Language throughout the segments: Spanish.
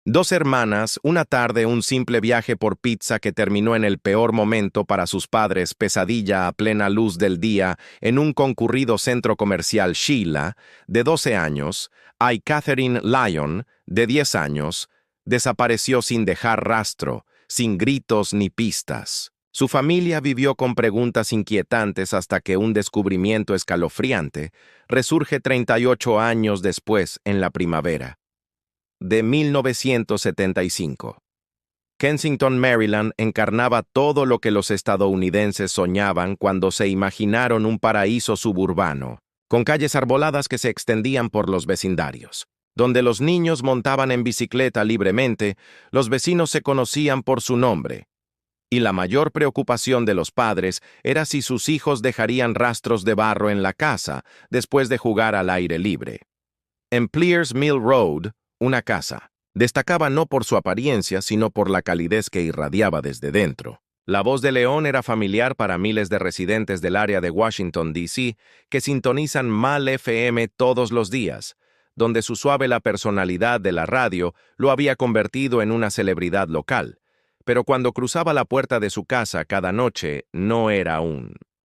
Dos hermanas, una tarde un simple viaje por pizza que terminó en el peor momento para sus padres, pesadilla a plena luz del día en un concurrido centro comercial. Sheila, de 12 años, y Catherine Lyon, de 10 años, desapareció sin dejar rastro, sin gritos ni pistas. Su familia vivió con preguntas inquietantes hasta que un descubrimiento escalofriante resurge 38 años después, en la primavera de 1975. Kensington, Maryland, encarnaba todo lo que los estadounidenses soñaban cuando se imaginaron un paraíso suburbano, con calles arboladas que se extendían por los vecindarios. Donde los niños montaban en bicicleta libremente, los vecinos se conocían por su nombre, y la mayor preocupación de los padres era si sus hijos dejarían rastros de barro en la casa después de jugar al aire libre. En Pleers Mill Road, una casa, destacaba no por su apariencia, sino por la calidez que irradiaba desde dentro. La voz de León era familiar para miles de residentes del área de Washington, D.C., que sintonizan Mal FM todos los días, donde su suave la personalidad de la radio lo había convertido en una celebridad local. Pero cuando cruzaba la puerta de su casa cada noche, no era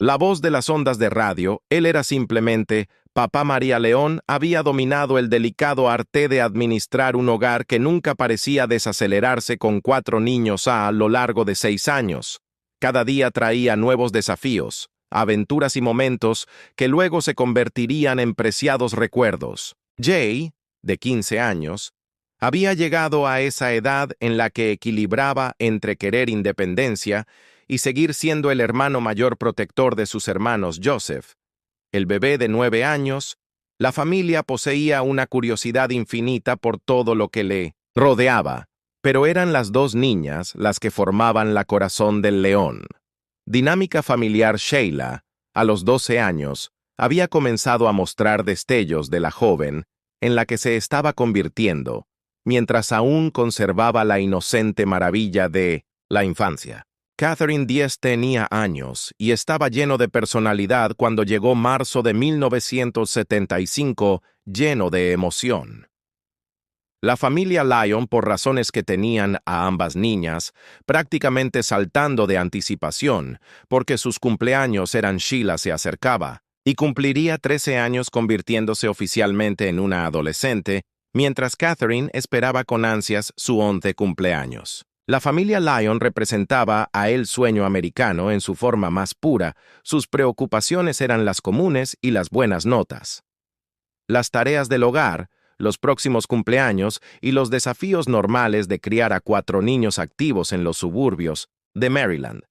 la voz de las ondas de radio, él era simplemente Papá María León. Había dominado el delicado arte de administrar un hogar que nunca parecía desacelerarse con 4 niños a lo largo de 6 años. Cada día traía nuevos desafíos, aventuras y momentos que luego se convertirían en preciados recuerdos. Jay, de 15 años, había llegado a esa edad en la que equilibraba entre querer independencia y seguir siendo el hermano mayor protector de sus hermanos Joseph. El bebé de 9 años, la familia poseía una curiosidad infinita por todo lo que le rodeaba, pero eran las 2 niñas las que formaban la corazón del león. Dinámica familiar. Sheila, a los 12 años, había comenzado a mostrar destellos de la joven en la que se estaba convirtiendo, mientras aún conservaba la inocente maravilla de la infancia. Catherine 10 tenía años y estaba lleno de personalidad cuando llegó marzo de 1975, lleno de emoción. La familia Lyon, por razones que tenían a ambas niñas, prácticamente saltando de anticipación, porque sus cumpleaños eran. Sheila se acercaba, y cumpliría 13 años convirtiéndose oficialmente en una adolescente, mientras Catherine esperaba con ansias su 11 cumpleaños. La familia Lyon representaba a el sueño americano en su forma más pura. Sus preocupaciones eran las comunes y las buenas notas. Las tareas del hogar, los próximos cumpleaños y los desafíos normales de criar a 4 niños activos en los suburbios de Maryland.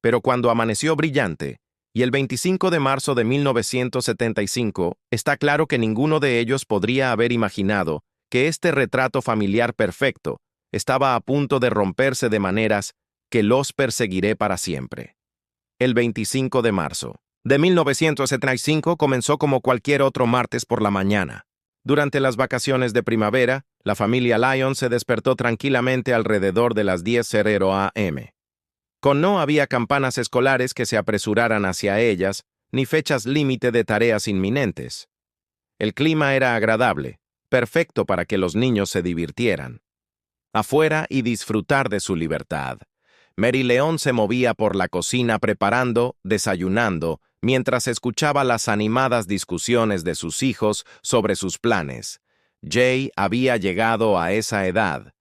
Pero cuando amaneció brillante, y el 25 de marzo de 1975, está claro que ninguno de ellos podría haber imaginado que este retrato familiar perfecto estaba a punto de romperse de maneras que los perseguiré para siempre. El 25 de marzo de 1975 comenzó como cualquier otro martes por la mañana. Durante las vacaciones de primavera, la familia Lyon se despertó tranquilamente alrededor de las 10:00 a.m. No había campanas escolares que se apresuraran hacia ellas, ni fechas límite de tareas inminentes. El clima era agradable, perfecto para que los niños se divirtieran afuera y disfrutar de su libertad. Mary León se movía por la cocina preparando, desayunando, mientras escuchaba las animadas discusiones de sus hijos sobre sus planes. Jay había llegado a esa edad,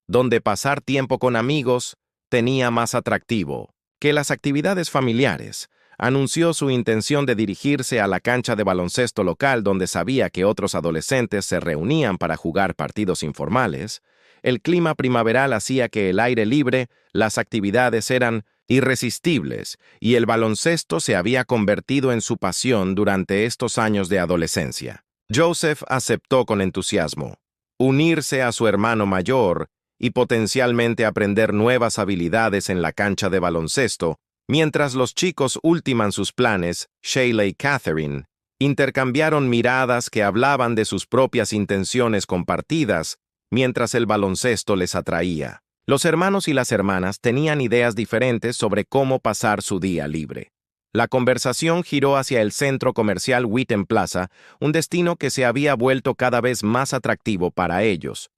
donde pasar tiempo con amigos tenía más atractivo que las actividades familiares. Anunció su intención de dirigirse a la cancha de baloncesto local donde sabía que otros adolescentes se reunían para jugar partidos informales. El clima primaveral hacía que el aire libre, las actividades eran irresistibles, y el baloncesto se había convertido en su pasión durante estos años de adolescencia. Joseph aceptó con entusiasmo unirse a su hermano mayor y potencialmente aprender nuevas habilidades en la cancha de baloncesto. Mientras los chicos ultiman sus planes, Sheila y Catherine intercambiaron miradas que hablaban de sus propias intenciones compartidas, mientras el baloncesto les atraía. Los hermanos y las hermanas tenían ideas diferentes sobre cómo pasar su día libre. La conversación giró hacia el centro comercial Wheaton Plaza, un destino que se había vuelto cada vez más atractivo para ellos.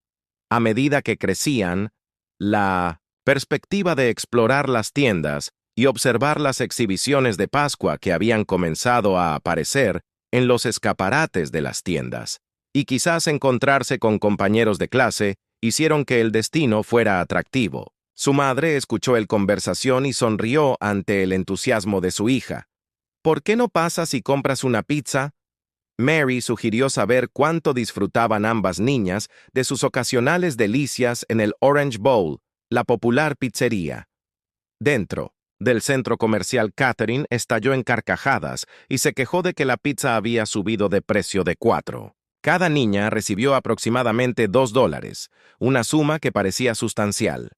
A medida que crecían, la perspectiva de explorar las tiendas y observar las exhibiciones de Pascua que habían comenzado a aparecer en los escaparates de las tiendas, y quizás encontrarse con compañeros de clase, hicieron que el destino fuera atractivo. Su madre escuchó la conversación y sonrió ante el entusiasmo de su hija. ¿Por qué no pasas y compras una pizza? Mary sugirió saber cuánto disfrutaban ambas niñas de sus ocasionales delicias en el Orange Bowl, la popular pizzería. Dentro del centro comercial, Catherine estalló en carcajadas y se quejó de que la pizza había subido de precio de 4. Cada niña recibió aproximadamente $2, una suma que parecía sustancial.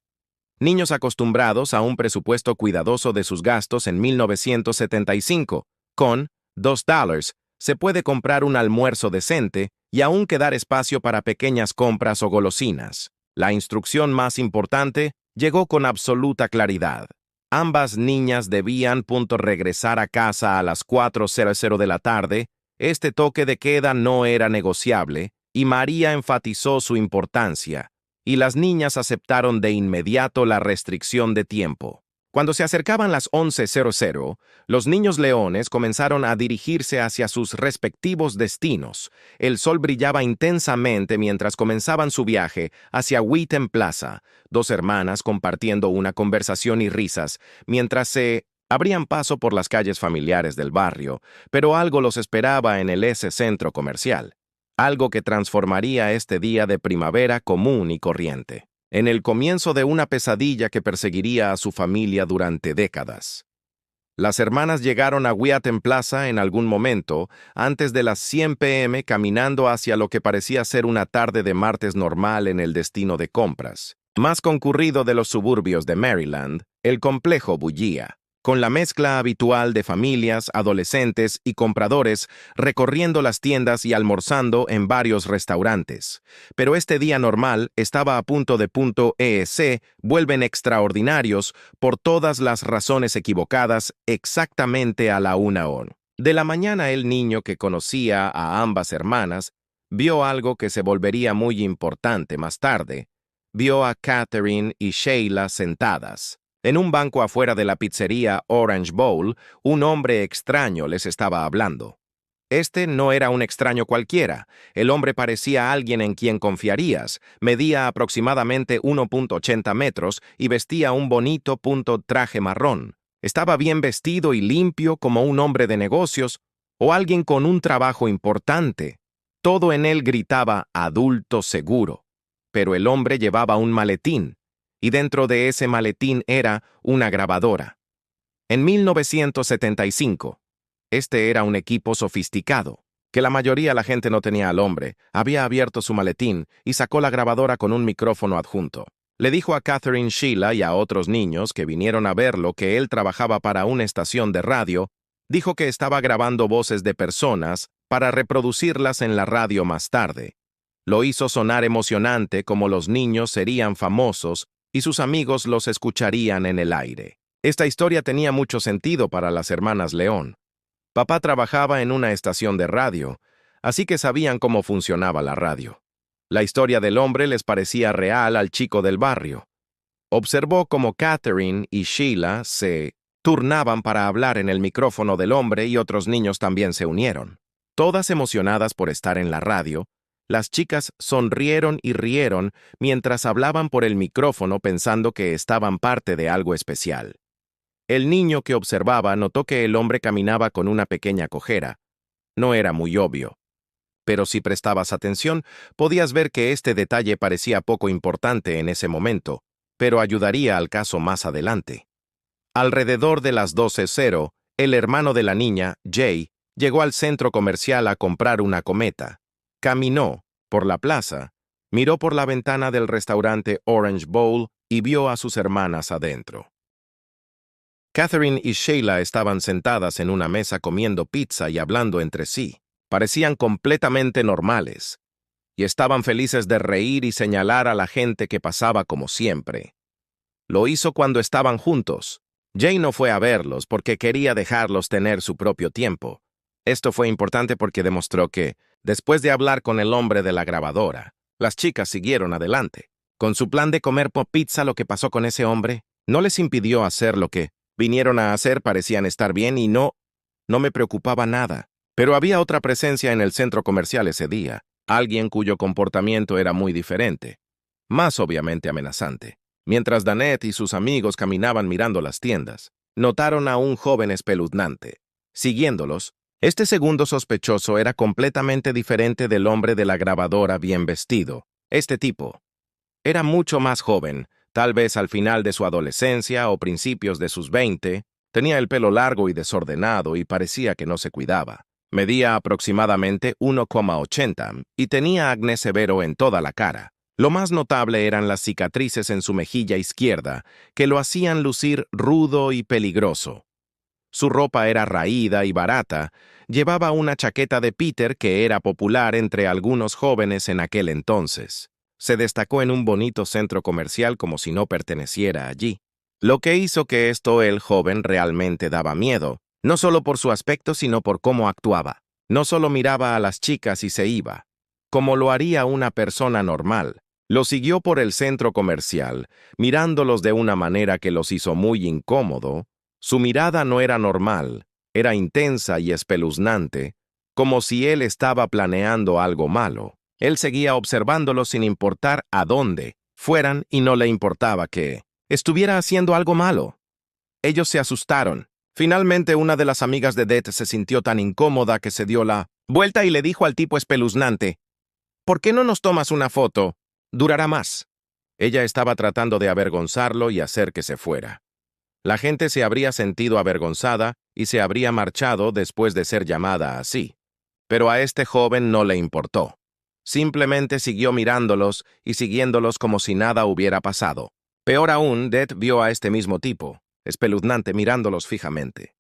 Niños acostumbrados a un presupuesto cuidadoso de sus gastos en 1975, con $2, se puede comprar un almuerzo decente y aún quedar espacio para pequeñas compras o golosinas. La instrucción más importante llegó con absoluta claridad. Ambas niñas debían regresar a casa a las 4:00 de la tarde. Este toque de queda no era negociable, y María enfatizó su importancia, y las niñas aceptaron de inmediato la restricción de tiempo. Cuando se acercaban las 11:00, los niños leones comenzaron a dirigirse hacia sus respectivos destinos. El sol brillaba intensamente mientras comenzaban su viaje hacia Wheaton Plaza, dos hermanas compartiendo una conversación y risas, mientras se abrían paso por las calles familiares del barrio, pero algo los esperaba en ese centro comercial. Algo que transformaría este día de primavera común y corriente en el comienzo de una pesadilla que perseguiría a su familia durante décadas. Las hermanas llegaron a Wheaton Plaza en algún momento, antes de las 100 p.m., caminando hacia lo que parecía ser una tarde de martes normal en el destino de compras. Más concurrido de los suburbios de Maryland, el complejo bullía, con la mezcla habitual de familias, adolescentes y compradores recorriendo las tiendas y almorzando en varios restaurantes. Pero este día normal estaba a punto de vuelven extraordinarios por todas las razones equivocadas exactamente a la 1:00. De la mañana el niño que conocía a ambas hermanas vio algo que se volvería muy importante más tarde. Vio a Catherine y Sheila sentadas. En un banco afuera de la pizzería Orange Bowl, un hombre extraño les estaba hablando. Este no era un extraño cualquiera. El hombre parecía alguien en quien confiarías. Medía aproximadamente 1.80 metros y vestía un bonito traje marrón. Estaba bien vestido y limpio como un hombre de negocios o alguien con un trabajo importante. Todo en él gritaba adulto seguro. Pero el hombre llevaba un maletín, y dentro de ese maletín era una grabadora. En 1975, este era un equipo sofisticado, que la mayoría de la gente no tenía al hombre. Había abierto su maletín y sacó la grabadora con un micrófono adjunto. Le dijo a Catherine, Sheila y a otros niños que vinieron a verlo que él trabajaba para una estación de radio. Dijo que estaba grabando voces de personas para reproducirlas en la radio más tarde. Lo hizo sonar emocionante, como los niños serían famosos y sus amigos los escucharían en el aire. Esta historia tenía mucho sentido para las hermanas León. Papá trabajaba en una estación de radio, así que sabían cómo funcionaba la radio. La historia del hombre les parecía real al chico del barrio. Observó cómo Catherine y Sheila se turnaban para hablar en el micrófono del hombre y otros niños también se unieron. Todas emocionadas por estar en la radio, las chicas sonrieron y rieron mientras hablaban por el micrófono pensando que estaban parte de algo especial. El niño que observaba notó que el hombre caminaba con una pequeña cojera. No era muy obvio, pero si prestabas atención, podías ver que este detalle parecía poco importante en ese momento, pero ayudaría al caso más adelante. Alrededor de las 12:00, el hermano de la niña, Jay, llegó al centro comercial a comprar una cometa. Caminó por la plaza, miró por la ventana del restaurante Orange Bowl y vio a sus hermanas adentro. Catherine y Sheila estaban sentadas en una mesa comiendo pizza y hablando entre sí. Parecían completamente normales, y estaban felices de reír y señalar a la gente que pasaba como siempre. Lo hizo cuando estaban juntos. Jay no fue a verlos porque quería dejarlos tener su propio tiempo. Esto fue importante porque demostró que, después de hablar con el hombre de la grabadora, Las chicas siguieron adelante. Con su plan de comer pizza, lo que pasó con ese hombre no les impidió hacer lo que vinieron a hacer. Parecían estar bien y no me preocupaba nada. Pero había otra presencia en el centro comercial ese día, alguien cuyo comportamiento era muy diferente, más obviamente amenazante. Mientras Danette y sus amigos caminaban mirando las tiendas, notaron a un joven espeluznante. Siguiéndolos, este segundo sospechoso era completamente diferente del hombre de la grabadora bien vestido. Este tipo era mucho más joven, tal vez al final de su adolescencia o principios de sus 20, tenía el pelo largo y desordenado y parecía que no se cuidaba. Medía aproximadamente 1,80 y tenía acné severo en toda la cara. Lo más notable eran las cicatrices en su mejilla izquierda, que lo hacían lucir rudo y peligroso. Su ropa era raída y barata, llevaba una chaqueta de Peter que era popular entre algunos jóvenes en aquel entonces. Se destacó en un bonito centro comercial como si no perteneciera allí. Lo que hizo que el joven realmente daba miedo, no solo por su aspecto sino por cómo actuaba. No solo miraba a las chicas y se iba, como lo haría una persona normal. Lo siguió por el centro comercial, mirándolos de una manera que los hizo muy incómodo. Su mirada no era normal, era intensa y espeluznante, como si él estaba planeando algo malo. Él seguía observándolos sin importar a dónde fueran y no le importaba que estuviera haciendo algo malo. Ellos se asustaron. Finalmente, una de las amigas de Det se sintió tan incómoda que se dio la vuelta y le dijo al tipo espeluznante, «¿Por qué no nos tomas una foto? Durará más». Ella estaba tratando de avergonzarlo y hacer que se fuera. La gente se habría sentido avergonzada y se habría marchado después de ser llamada así. Pero a este joven no le importó. Simplemente siguió mirándolos y siguiéndolos como si nada hubiera pasado. Peor aún, Det vio a este mismo tipo, espeluznante, mirándolos fijamente.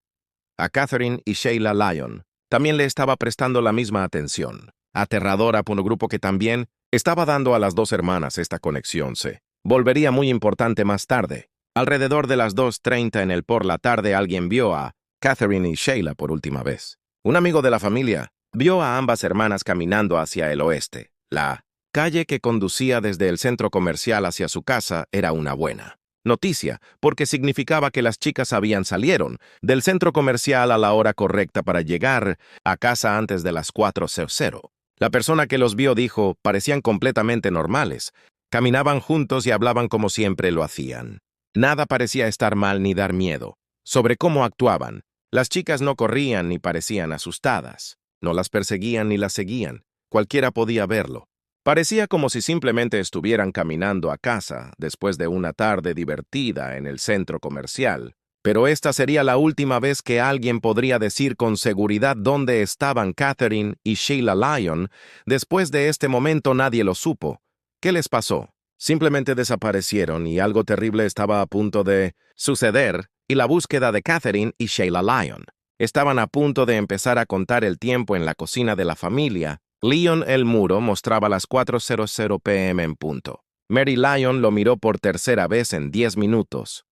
A Catherine y Sheila Lyon también le estaba prestando la misma atención. Aterradora por un grupo que también estaba dando a las dos hermanas esta conexión. Se volvería muy importante más tarde. Alrededor de las 2:30 por la tarde alguien vio a Catherine y Sheila por última vez. Un amigo de la familia vio a ambas hermanas caminando hacia el oeste. La calle que conducía desde el centro comercial hacia su casa era una buena noticia, porque significaba que las chicas salieron del centro comercial a la hora correcta para llegar a casa antes de las 4:00. La persona que los vio dijo, parecían completamente normales. Caminaban juntos y hablaban como siempre lo hacían. Nada parecía estar mal ni dar miedo. Sobre cómo actuaban, las chicas no corrían ni parecían asustadas. No las perseguían ni las seguían. Cualquiera podía verlo. Parecía como si simplemente estuvieran caminando a casa después de una tarde divertida en el centro comercial. Pero esta sería la última vez que alguien podría decir con seguridad dónde estaban Catherine y Sheila Lyon. Después de este momento nadie lo supo. ¿Qué les pasó? Simplemente desaparecieron y algo terrible estaba a punto de suceder, y la búsqueda de Catherine y Sheila Lyon. Estaban a punto de empezar a contar el tiempo en la cocina de la familia. Lyon el muro mostraba las 4:00 p.m. en punto. Mary Lyon lo miró por tercera vez en 10 minutos.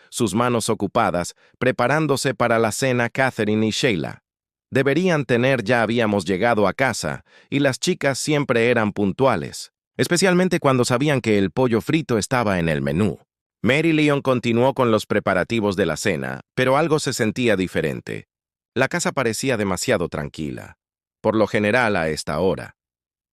Sus manos ocupadas, preparándose para la cena. Catherine y Sheila deberían ya habíamos llegado a casa, y las chicas siempre eran puntuales, especialmente cuando sabían que el pollo frito estaba en el menú. Mary Lyon continuó con los preparativos de la cena, pero algo se sentía diferente. La casa parecía demasiado tranquila, por lo general a esta hora.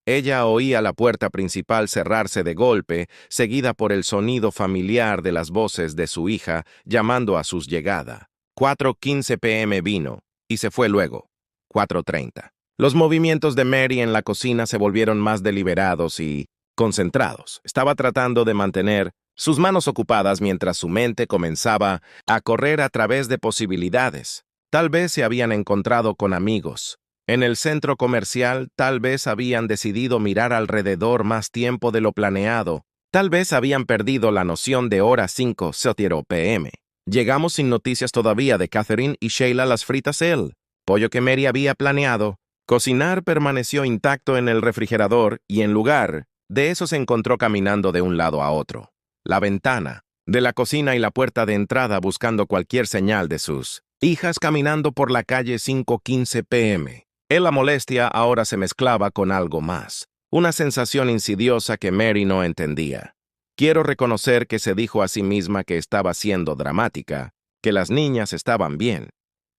Ella oía la puerta principal cerrarse de golpe, seguida por el sonido familiar de las voces de su hija llamando a su llegada. 4:15 p.m. vino, y se fue luego. 4:30. Los movimientos de Mary en la cocina se volvieron más deliberados y concentrados. Estaba tratando de mantener sus manos ocupadas mientras su mente comenzaba a correr a través de posibilidades. Tal vez se habían encontrado con amigos. En el centro comercial, tal vez habían decidido mirar alrededor más tiempo de lo planeado. Tal vez habían perdido la noción de hora 5:00 p.m. Llegamos sin noticias todavía de Catherine y Sheila las fritas. El pollo que Mary había planeado cocinar permaneció intacto en el refrigerador y en lugar de eso se encontró caminando de un lado a otro. La ventana de la cocina y la puerta de entrada buscando cualquier señal de sus hijas caminando por la calle 5:15 p.m. La molestia ahora se mezclaba con algo más. una sensación insidiosa que Mary no entendía. Quiero reconocer que se dijo a sí misma que estaba siendo dramática, que las niñas estaban bien,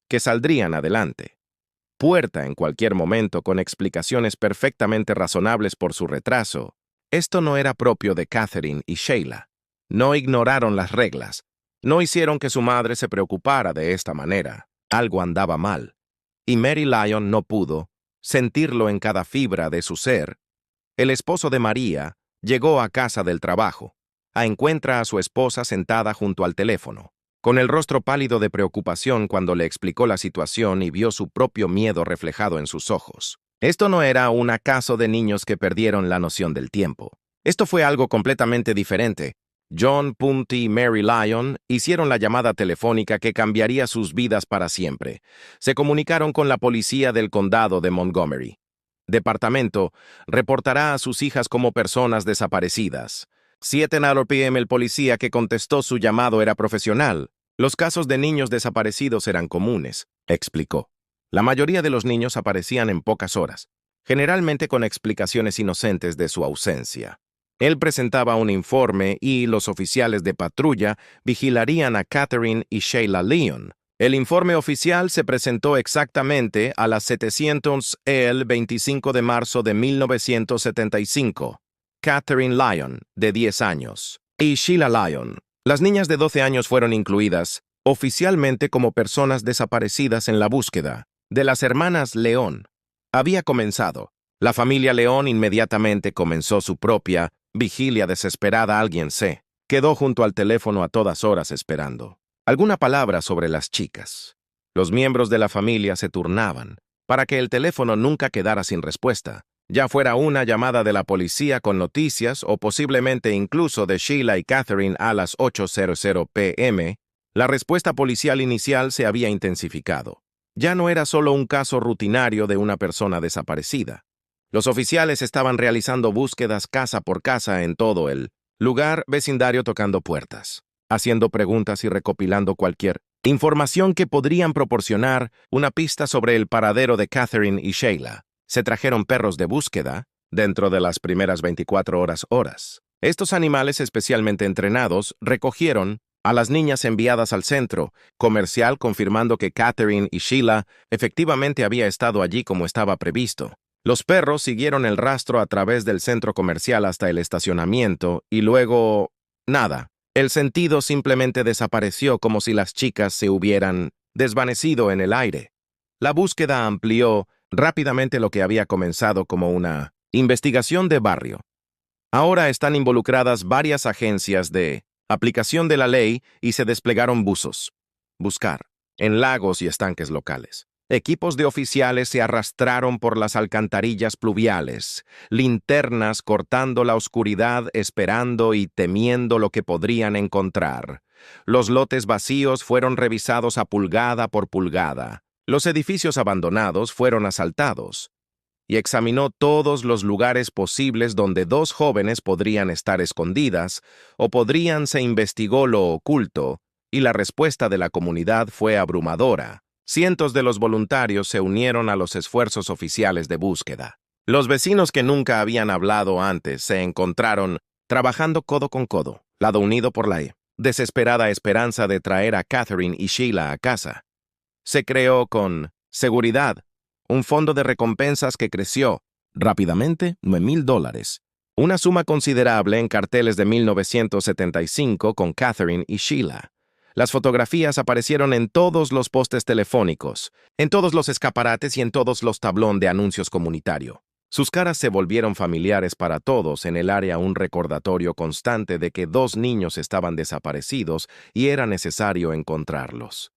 que saldrían adelante. Puerta en cualquier momento con explicaciones perfectamente razonables por su retraso. Esto no era propio de Catherine y Sheila. No ignoraron las reglas. No hicieron que su madre se preocupara de esta manera. Algo andaba mal. Y Mary Lyon no pudo sentirlo en cada fibra de su ser. El esposo de María llegó a casa del trabajo. Encuentra a su esposa sentada junto al teléfono, con el rostro pálido de preocupación cuando le explicó la situación y vio su propio miedo reflejado en sus ojos. Esto no era un caso de niños que perdieron la noción del tiempo. Esto fue algo completamente diferente. John Punt y Mary Lyon hicieron la llamada telefónica que cambiaría sus vidas para siempre. Se comunicaron con la policía del condado de Montgomery. Departamento reportará a sus hijas como personas desaparecidas. 7:00 p.m. El policía que contestó su llamado era profesional. Los casos de niños desaparecidos eran comunes, explicó. La mayoría de los niños aparecían en pocas horas, generalmente con explicaciones inocentes de su ausencia. Él presentaba un informe y los oficiales de patrulla vigilarían a Catherine y Sheila Lyon. El informe oficial se presentó exactamente a las 700 el 25 de marzo de 1975. Catherine Lyon, de 10 años, y Sheila Lyon. Las niñas de 12 años fueron incluidas oficialmente como personas desaparecidas en la búsqueda de las hermanas León. Había comenzado. La familia León inmediatamente comenzó su propia vigilia desesperada. Alguien se quedó junto al teléfono a todas horas esperando alguna palabra sobre las chicas. Los miembros de la familia se turnaban para que el teléfono nunca quedara sin respuesta, ya fuera una llamada de la policía con noticias o posiblemente incluso de Sheila y Catherine a las 8:00 p.m., la respuesta policial inicial se había intensificado. Ya no era solo un caso rutinario de una persona desaparecida. Los oficiales estaban realizando búsquedas casa por casa en todo el lugar vecindario, tocando puertas, haciendo preguntas y recopilando cualquier información que podrían proporcionar una pista sobre el paradero de Catherine y Sheila. Se trajeron perros de búsqueda dentro de las primeras 24 horas. Estos animales especialmente entrenados recogieron a las niñas enviadas al centro comercial, confirmando que Catherine y Sheila efectivamente había estado allí como estaba previsto. Los perros siguieron el rastro a través del centro comercial hasta el estacionamiento y luego nada. El sentido simplemente desapareció como si las chicas se hubieran desvanecido en el aire. La búsqueda amplió rápidamente lo que había comenzado como una investigación de barrio. Ahora están involucradas varias agencias de aplicación de la ley y se desplegaron buzos. Buscar en lagos y estanques locales. Equipos de oficiales se arrastraron por las alcantarillas pluviales, linternas cortando la oscuridad, esperando y temiendo lo que podrían encontrar. Los lotes vacíos fueron revisados a pulgada por pulgada. Los edificios abandonados fueron asaltados. Y examinó todos los lugares posibles donde dos jóvenes podrían estar escondidas o se investigó lo oculto, y la respuesta de la comunidad fue abrumadora. Cientos de los voluntarios se unieron a los esfuerzos oficiales de búsqueda. Los vecinos que nunca habían hablado antes se encontraron trabajando codo con codo, lado unido por la desesperada esperanza de traer a Catherine y Sheila a casa. Se creó con seguridad un fondo de recompensas que creció rápidamente $9,000, una suma considerable en carteles de 1975 con Catherine y Sheila. Las fotografías aparecieron en todos los postes telefónicos, en todos los escaparates y en todos los tablones de anuncios comunitario. Sus caras se volvieron familiares para todos en el área, un recordatorio constante de que dos niños estaban desaparecidos y era necesario encontrarlos.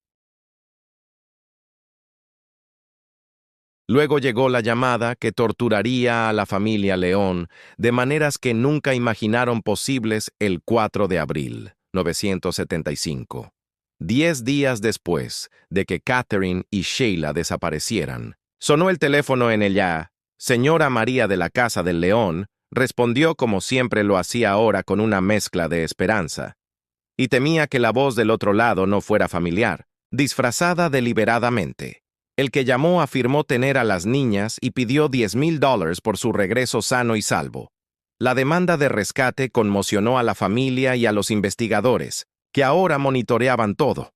Luego llegó la llamada que torturaría a la familia León de maneras que nunca imaginaron posibles el 4 de abril, 1975. 10 días después de que Catherine y Sheila desaparecieran, sonó el teléfono en ella. Señora María de la Casa del León respondió como siempre lo hacía ahora, con una mezcla de esperanza. Y temía que la voz del otro lado no fuera familiar, disfrazada deliberadamente. El que llamó afirmó tener a las niñas y pidió $10,000 por su regreso sano y salvo. La demanda de rescate conmocionó a la familia y a los investigadores, que ahora monitoreaban todo.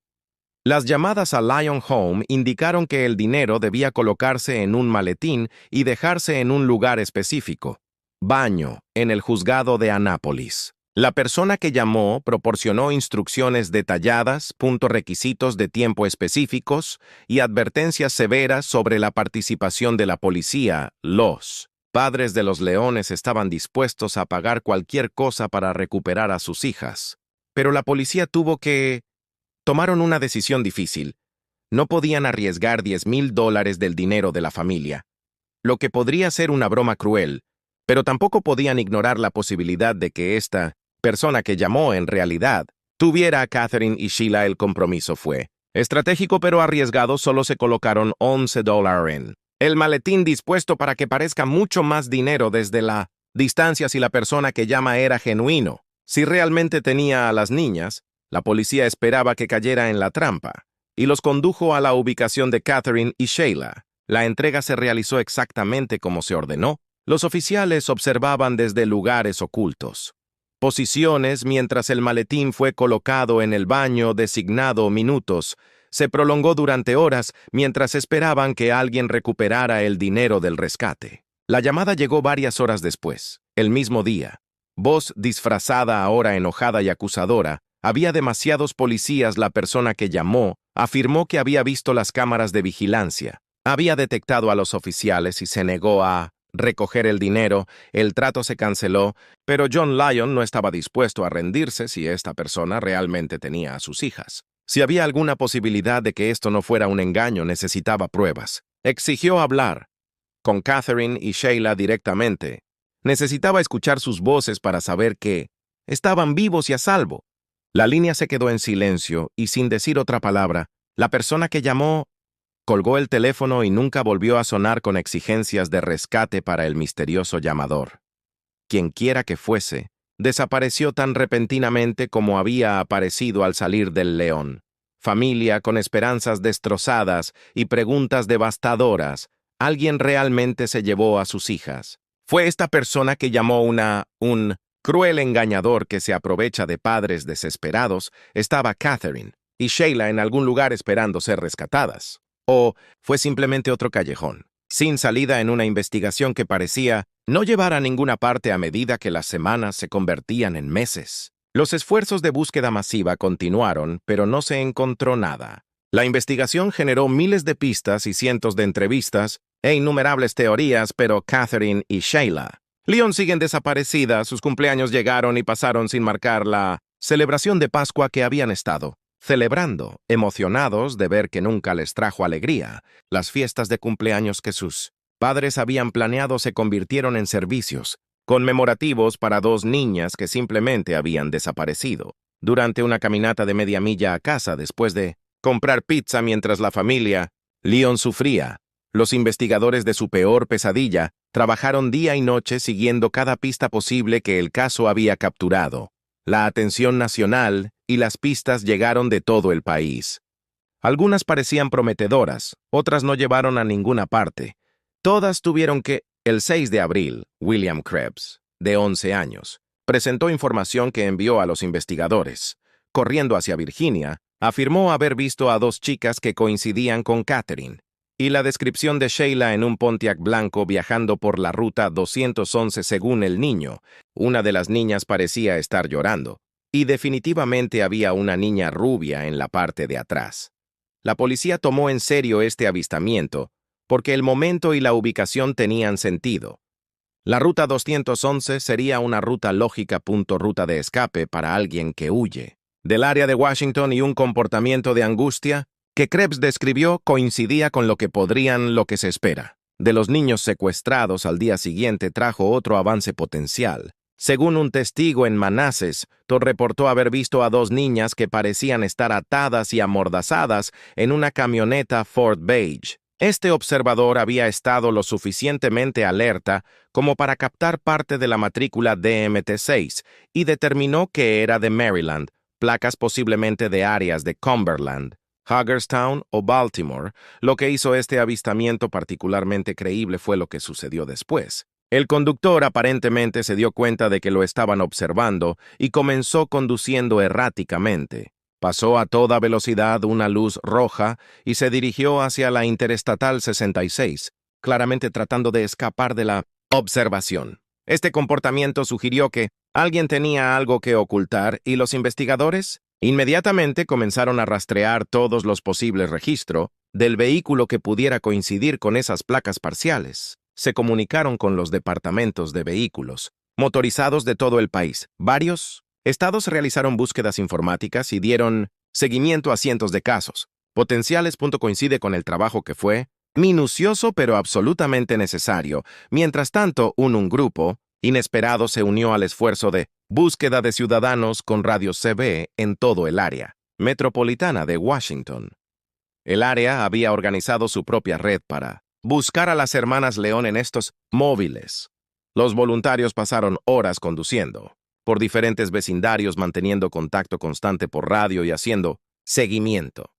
Las llamadas a Lyon Home indicaron que el dinero debía colocarse en un maletín y dejarse en un lugar específico. Baño, en el juzgado de Annapolis. La persona que llamó proporcionó instrucciones detalladas, requisitos de tiempo específicos y advertencias severas sobre la participación de la policía. Los padres de los leones estaban dispuestos a pagar cualquier cosa para recuperar a sus hijas. Pero la policía tomaron una decisión difícil. No podían arriesgar $10,000 del dinero de la familia, lo que podría ser una broma cruel, pero tampoco podían ignorar la posibilidad de que esta persona que llamó en realidad tuviera a Catherine y Sheila. El compromiso fue estratégico pero arriesgado. Solo se colocaron $11 en el maletín, dispuesto para que parezca mucho más dinero desde la distancia si la persona que llama era genuino. Si realmente tenía a las niñas, la policía esperaba que cayera en la trampa y los condujo a la ubicación de Catherine y Sheila. La entrega se realizó exactamente como se ordenó. Los oficiales observaban desde lugares ocultos posiciones mientras el maletín fue colocado en el baño designado. Minutos se prolongó durante horas mientras esperaban que alguien recuperara el dinero del rescate. La llamada llegó varias horas después, el mismo día. Voz disfrazada, ahora enojada y acusadora. Había demasiados policías. La persona que llamó afirmó que había visto las cámaras de vigilancia. Había detectado a los oficiales y se negó a recoger el dinero. El trato se canceló, pero John Lyon no estaba dispuesto a rendirse si esta persona realmente tenía a sus hijas. Si había alguna posibilidad de que esto no fuera un engaño, necesitaba pruebas. Exigió hablar con Catherine y Sheila directamente. Necesitaba escuchar sus voces para saber que estaban vivos y a salvo. La línea se quedó en silencio y, sin decir otra palabra, la persona que llamó colgó el teléfono y nunca volvió a sonar con exigencias de rescate para el misterioso llamador. Quienquiera que fuese, desapareció tan repentinamente como había aparecido al salir del León. Familia con esperanzas destrozadas y preguntas devastadoras. ¿Alguien realmente se llevó a sus hijas? ¿Fue esta persona que llamó un cruel engañador que se aprovecha de padres desesperados? ¿Estaba Catherine y Sheila en algún lugar esperando ser rescatadas? ¿O fue simplemente otro callejón sin salida en una investigación que parecía no llevar a ninguna parte a medida que las semanas se convertían en meses? Los esfuerzos de búsqueda masiva continuaron, pero no se encontró nada. La investigación generó miles de pistas y cientos de entrevistas e innumerables teorías, pero Catherine y Sheila Lyon siguen desaparecidas. Sus cumpleaños llegaron y pasaron sin marcar la celebración de Pascua que habían estado celebrando, emocionados de ver que nunca les trajo alegría. Las fiestas de cumpleaños que sus padres habían planeado se convirtieron en servicios conmemorativos para dos niñas que simplemente habían desaparecido. Durante una caminata de media milla a casa después de comprar pizza mientras la familia Lyon sufría, los investigadores de su peor pesadilla trabajaron día y noche siguiendo cada pista posible que el caso había capturado. La atención nacional y las pistas llegaron de todo el país. Algunas parecían prometedoras, otras no llevaron a ninguna parte. Todas tuvieron que... El 6 de abril, William Krebs, de 11 años, presentó información que envió a los investigadores. Corriendo hacia Virginia, afirmó haber visto a dos chicas que coincidían con Catherine, y la descripción de Sheila en un Pontiac blanco viajando por la ruta 211 según el niño. Una de las niñas parecía estar llorando, y definitivamente había una niña rubia en la parte de atrás. La policía tomó en serio este avistamiento, porque el momento y la ubicación tenían sentido. La ruta 211 sería una ruta lógica. Ruta de escape para alguien que huye del área de Washington, y un comportamiento de angustia que Krebs describió coincidía con lo que se espera. De los niños secuestrados al día siguiente trajo otro avance potencial. Según un testigo en Manassas, Todd reportó haber visto a dos niñas que parecían estar atadas y amordazadas en una camioneta Ford Beige. Este observador había estado lo suficientemente alerta como para captar parte de la matrícula DMT6 y determinó que era de Maryland, placas posiblemente de áreas de Cumberland, Hagerstown o Baltimore. Lo que hizo este avistamiento particularmente creíble fue lo que sucedió después. El conductor aparentemente se dio cuenta de que lo estaban observando y comenzó conduciendo erráticamente. Pasó a toda velocidad una luz roja y se dirigió hacia la Interestatal 66, claramente tratando de escapar de la observación. Este comportamiento sugirió que alguien tenía algo que ocultar y los investigadores inmediatamente comenzaron a rastrear todos los posibles registros del vehículo que pudiera coincidir con esas placas parciales. Se comunicaron con los departamentos de vehículos motorizados de todo el país. Varios estados realizaron búsquedas informáticas y dieron seguimiento a cientos de casos potenciales. Coincide con el trabajo que fue minucioso pero absolutamente necesario. Mientras tanto, un grupo inesperado se unió al esfuerzo de búsqueda de ciudadanos con radios CB en todo el área metropolitana de Washington. El área había organizado su propia red para buscar a las hermanas León en estos móviles. Los voluntarios pasaron horas conduciendo por diferentes vecindarios, manteniendo contacto constante por radio y haciendo seguimiento.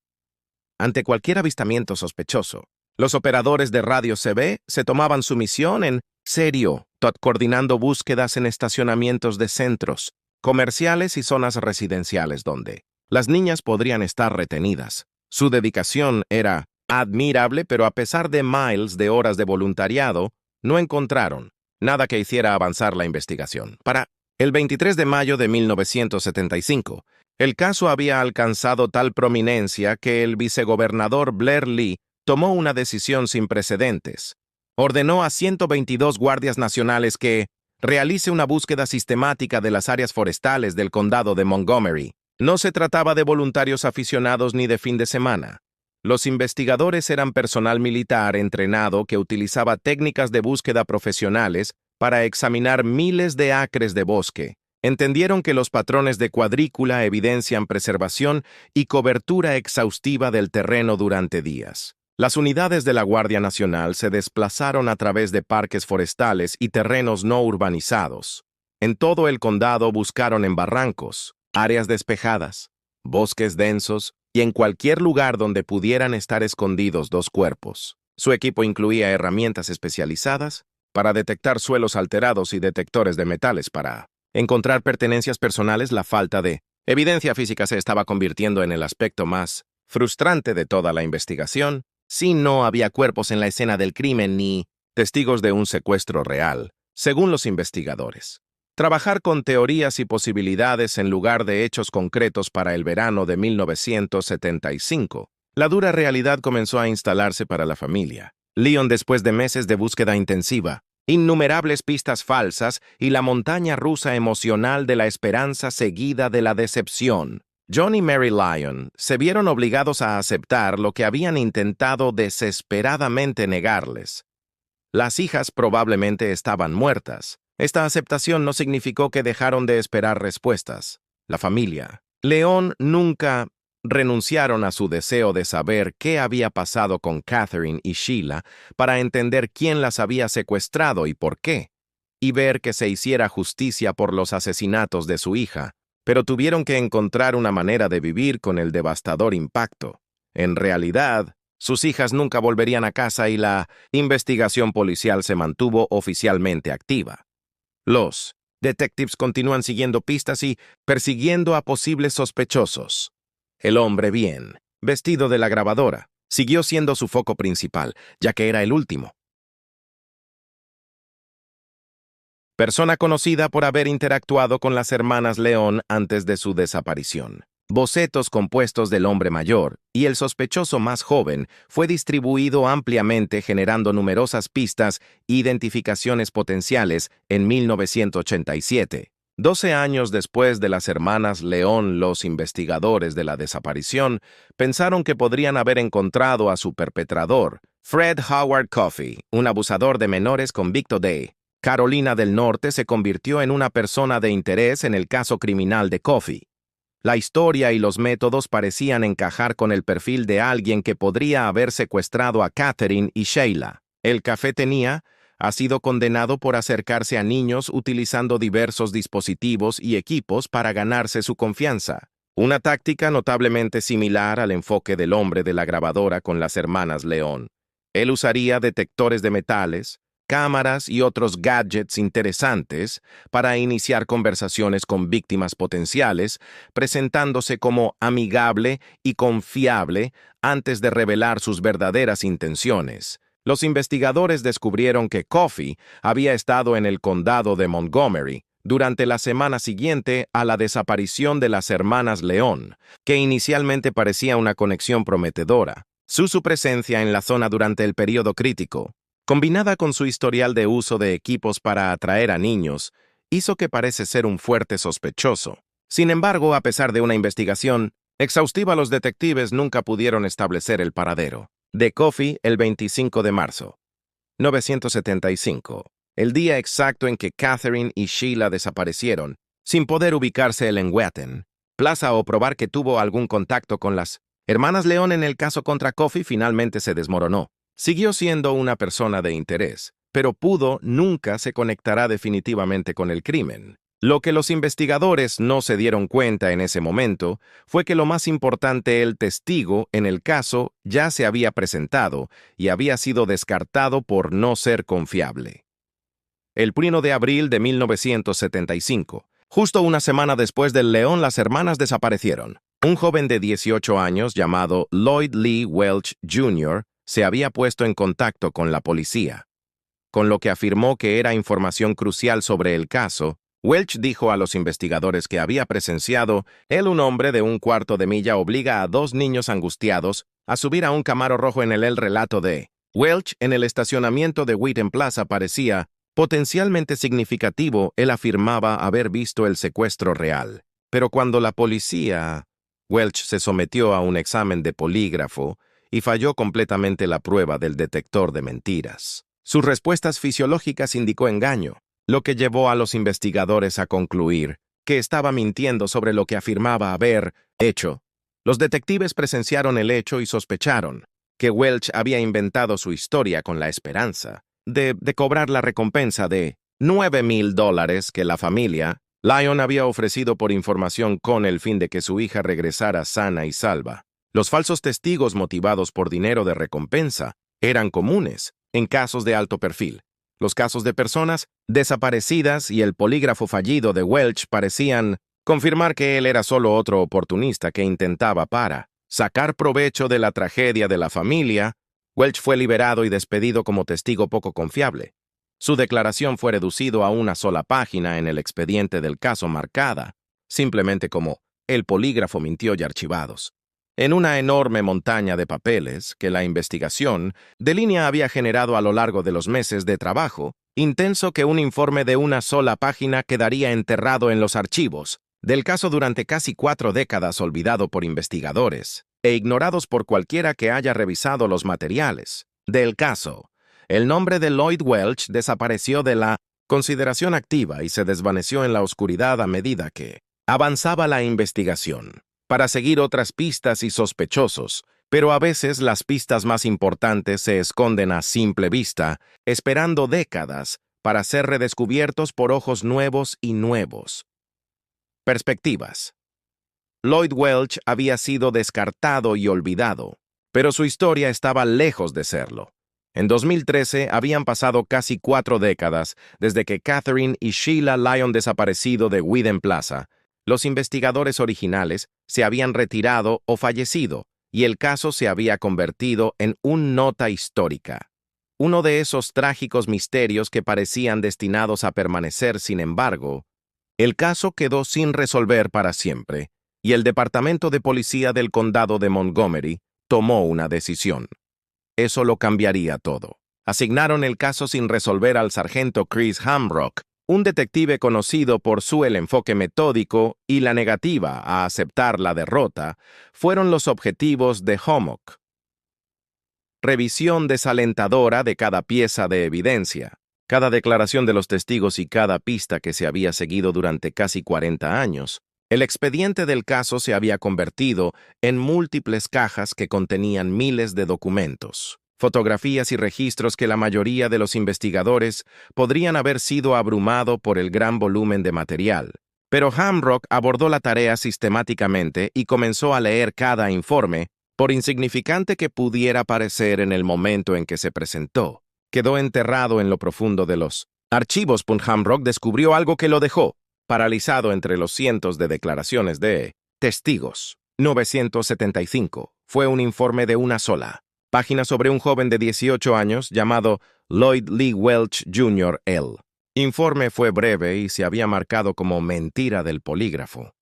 Ante cualquier avistamiento sospechoso, los operadores de radio CB se tomaban su misión en serio, coordinando búsquedas en estacionamientos de centros comerciales y zonas residenciales donde las niñas podrían estar retenidas. Su dedicación era admirable, pero a pesar de miles de horas de voluntariado, no encontraron nada que hiciera avanzar la investigación. Para el 23 de mayo de 1975, el caso había alcanzado tal prominencia que el vicegobernador Blair Lee tomó una decisión sin precedentes. Ordenó a 122 guardias nacionales que realice una búsqueda sistemática de las áreas forestales del condado de Montgomery. No se trataba de voluntarios aficionados ni de fin de semana. Los investigadores eran personal militar entrenado que utilizaba técnicas de búsqueda profesionales para examinar miles de acres de bosque. Entendieron que los patrones de cuadrícula evidencian preservación y cobertura exhaustiva del terreno durante días. Las unidades de la Guardia Nacional se desplazaron a través de parques forestales y terrenos no urbanizados. En todo el condado buscaron en barrancos, áreas despejadas, bosques densos y en cualquier lugar donde pudieran estar escondidos dos cuerpos. Su equipo incluía herramientas especializadas para detectar suelos alterados y detectores de metales para encontrar pertenencias personales. La falta de evidencia física se estaba convirtiendo en el aspecto más frustrante de toda la investigación. Si no había cuerpos en la escena del crimen ni testigos de un secuestro real, según los investigadores. Trabajar con teorías y posibilidades en lugar de hechos concretos para el verano de 1975. La dura realidad comenzó a instalarse para la familia. Leon, después de meses de búsqueda intensiva, innumerables pistas falsas y la montaña rusa emocional de la esperanza seguida de la decepción, John y Mary Lyon se vieron obligados a aceptar lo que habían intentado desesperadamente negarles. Las hijas probablemente estaban muertas. Esta aceptación no significó que dejaron de esperar respuestas. La familia León nunca renunciaron a su deseo de saber qué había pasado con Catherine y Sheila para entender quién las había secuestrado y por qué, y ver que se hiciera justicia por los asesinatos de su hija, pero tuvieron que encontrar una manera de vivir con el devastador impacto. En realidad, sus hijas nunca volverían a casa y la investigación policial se mantuvo oficialmente activa. Los detectives continúan siguiendo pistas y persiguiendo a posibles sospechosos. El hombre bien vestido de la grabadora siguió siendo su foco principal, ya que era el último persona conocida por haber interactuado con las hermanas León antes de su desaparición. Bocetos compuestos del hombre mayor y el sospechoso más joven fue distribuido ampliamente, generando numerosas pistas e identificaciones potenciales en 1987. 12 años después de las hermanas León, los investigadores de la desaparición pensaron que podrían haber encontrado a su perpetrador, Fred Howard Coffey, un abusador de menores convicto de Carolina del Norte. Se convirtió en una persona de interés en el caso criminal de Coffey. La historia y los métodos parecían encajar con el perfil de alguien que podría haber secuestrado a Catherine y Sheila. El cafetería ha sido condenado por acercarse a niños utilizando diversos dispositivos y equipos para ganarse su confianza. Una táctica notablemente similar al enfoque del hombre de la grabadora con las hermanas León. Él usaría detectores de metales, cámaras y otros gadgets interesantes para iniciar conversaciones con víctimas potenciales, presentándose como amigable y confiable antes de revelar sus verdaderas intenciones. Los investigadores descubrieron que Coffey había estado en el condado de Montgomery durante la semana siguiente a la desaparición de las hermanas León, que inicialmente parecía una conexión prometedora. Su presencia en la zona durante el periodo crítico, combinada con su historial de uso de equipos para atraer a niños, hizo que parece ser un fuerte sospechoso. Sin embargo, a pesar de una investigación exhaustiva, los detectives nunca pudieron establecer el paradero de Coffey el 25 de marzo, 1975, el día exacto en que Catherine y Sheila desaparecieron, sin poder ubicarse el en Wheaton Plaza o probar que tuvo algún contacto con las hermanas León en el caso contra Coffey. Finalmente se desmoronó. Siguió siendo una persona de interés, pero nunca se conectará definitivamente con el crimen. Lo que los investigadores no se dieron cuenta en ese momento fue que lo más importante, el testigo en el caso, ya se había presentado y había sido descartado por no ser confiable. El 1 de abril de 1975, justo una semana después del León, las hermanas desaparecieron. Un joven de 18 años llamado Lloyd Lee Welch Jr. se había puesto en contacto con la policía, con lo que afirmó que era información crucial sobre el caso. Welch dijo a los investigadores que había presenciado un hombre de un cuarto de milla obliga a dos niños angustiados a subir a un Camaro rojo en el relato de Welch en el estacionamiento de Wheaton Plaza parecía potencialmente significativo. Él afirmaba haber visto el secuestro real, pero cuando la policía... Welch se sometió a un examen de polígrafo y falló completamente la prueba del detector de mentiras. Sus respuestas fisiológicas indicó engaño, lo que llevó a los investigadores a concluir que estaba mintiendo sobre lo que afirmaba haber hecho. Los detectives presenciaron el hecho y sospecharon que Welch había inventado su historia con la esperanza de cobrar la recompensa de $9,000 que la familia Lyon había ofrecido por información con el fin de que su hija regresara sana y salva. Los falsos testigos motivados por dinero de recompensa eran comunes en casos de alto perfil. Los casos de personas desaparecidas y el polígrafo fallido de Welch parecían confirmar que él era solo otro oportunista que intentaba sacar provecho de la tragedia de la familia. Welch fue liberado y despedido como testigo poco confiable. Su declaración fue reducido a una sola página en el expediente del caso, marcada simplemente como «El polígrafo mintió» y archivados. En una enorme montaña de papeles que la investigación de línea había generado a lo largo de los meses de trabajo intenso, que un informe de una sola página quedaría enterrado en los archivos del caso durante casi 4 décadas, olvidado por investigadores e ignorados por cualquiera que haya revisado los materiales del caso. El nombre de Lloyd Welch desapareció de la consideración activa y se desvaneció en la oscuridad a medida que avanzaba la investigación, para seguir otras pistas y sospechosos, pero a veces las pistas más importantes se esconden a simple vista, esperando décadas para ser redescubiertos por ojos nuevos y nuevos. Perspectivas. Lloyd Welch había sido descartado y olvidado, pero su historia estaba lejos de serlo. En 2013 habían pasado casi 4 décadas desde que Catherine y Sheila Lyon desaparecido de Wheaton Plaza. Los investigadores originales se habían retirado o fallecido, y el caso se había convertido en una nota histórica. Uno de esos trágicos misterios que parecían destinados a permanecer. Sin embargo, el caso quedó sin resolver para siempre, y el Departamento de Policía del Condado de Montgomery tomó una decisión. Eso lo cambiaría todo. Asignaron el caso sin resolver al sargento Chris Hamrock, un detective conocido por su enfoque metódico y la negativa a aceptar la derrota. Fueron los objetivos de Hamrock. Revisión desalentadora de cada pieza de evidencia, cada declaración de los testigos y cada pista que se había seguido durante casi 40 años. El expediente del caso se había convertido en múltiples cajas que contenían miles de documentos, fotografías y registros que la mayoría de los investigadores podrían haber sido abrumado por el gran volumen de material. Pero Hamrock abordó la tarea sistemáticamente y comenzó a leer cada informe, por insignificante que pudiera parecer en el momento en que se presentó. Quedó enterrado en lo profundo de los archivos. Hamrock descubrió algo que lo dejó paralizado entre los cientos de declaraciones de testigos. 975. Fue un informe de una sola página sobre un joven de 18 años llamado Lloyd Lee Welch Jr. El informe fue breve y se había marcado como mentira del polígrafo,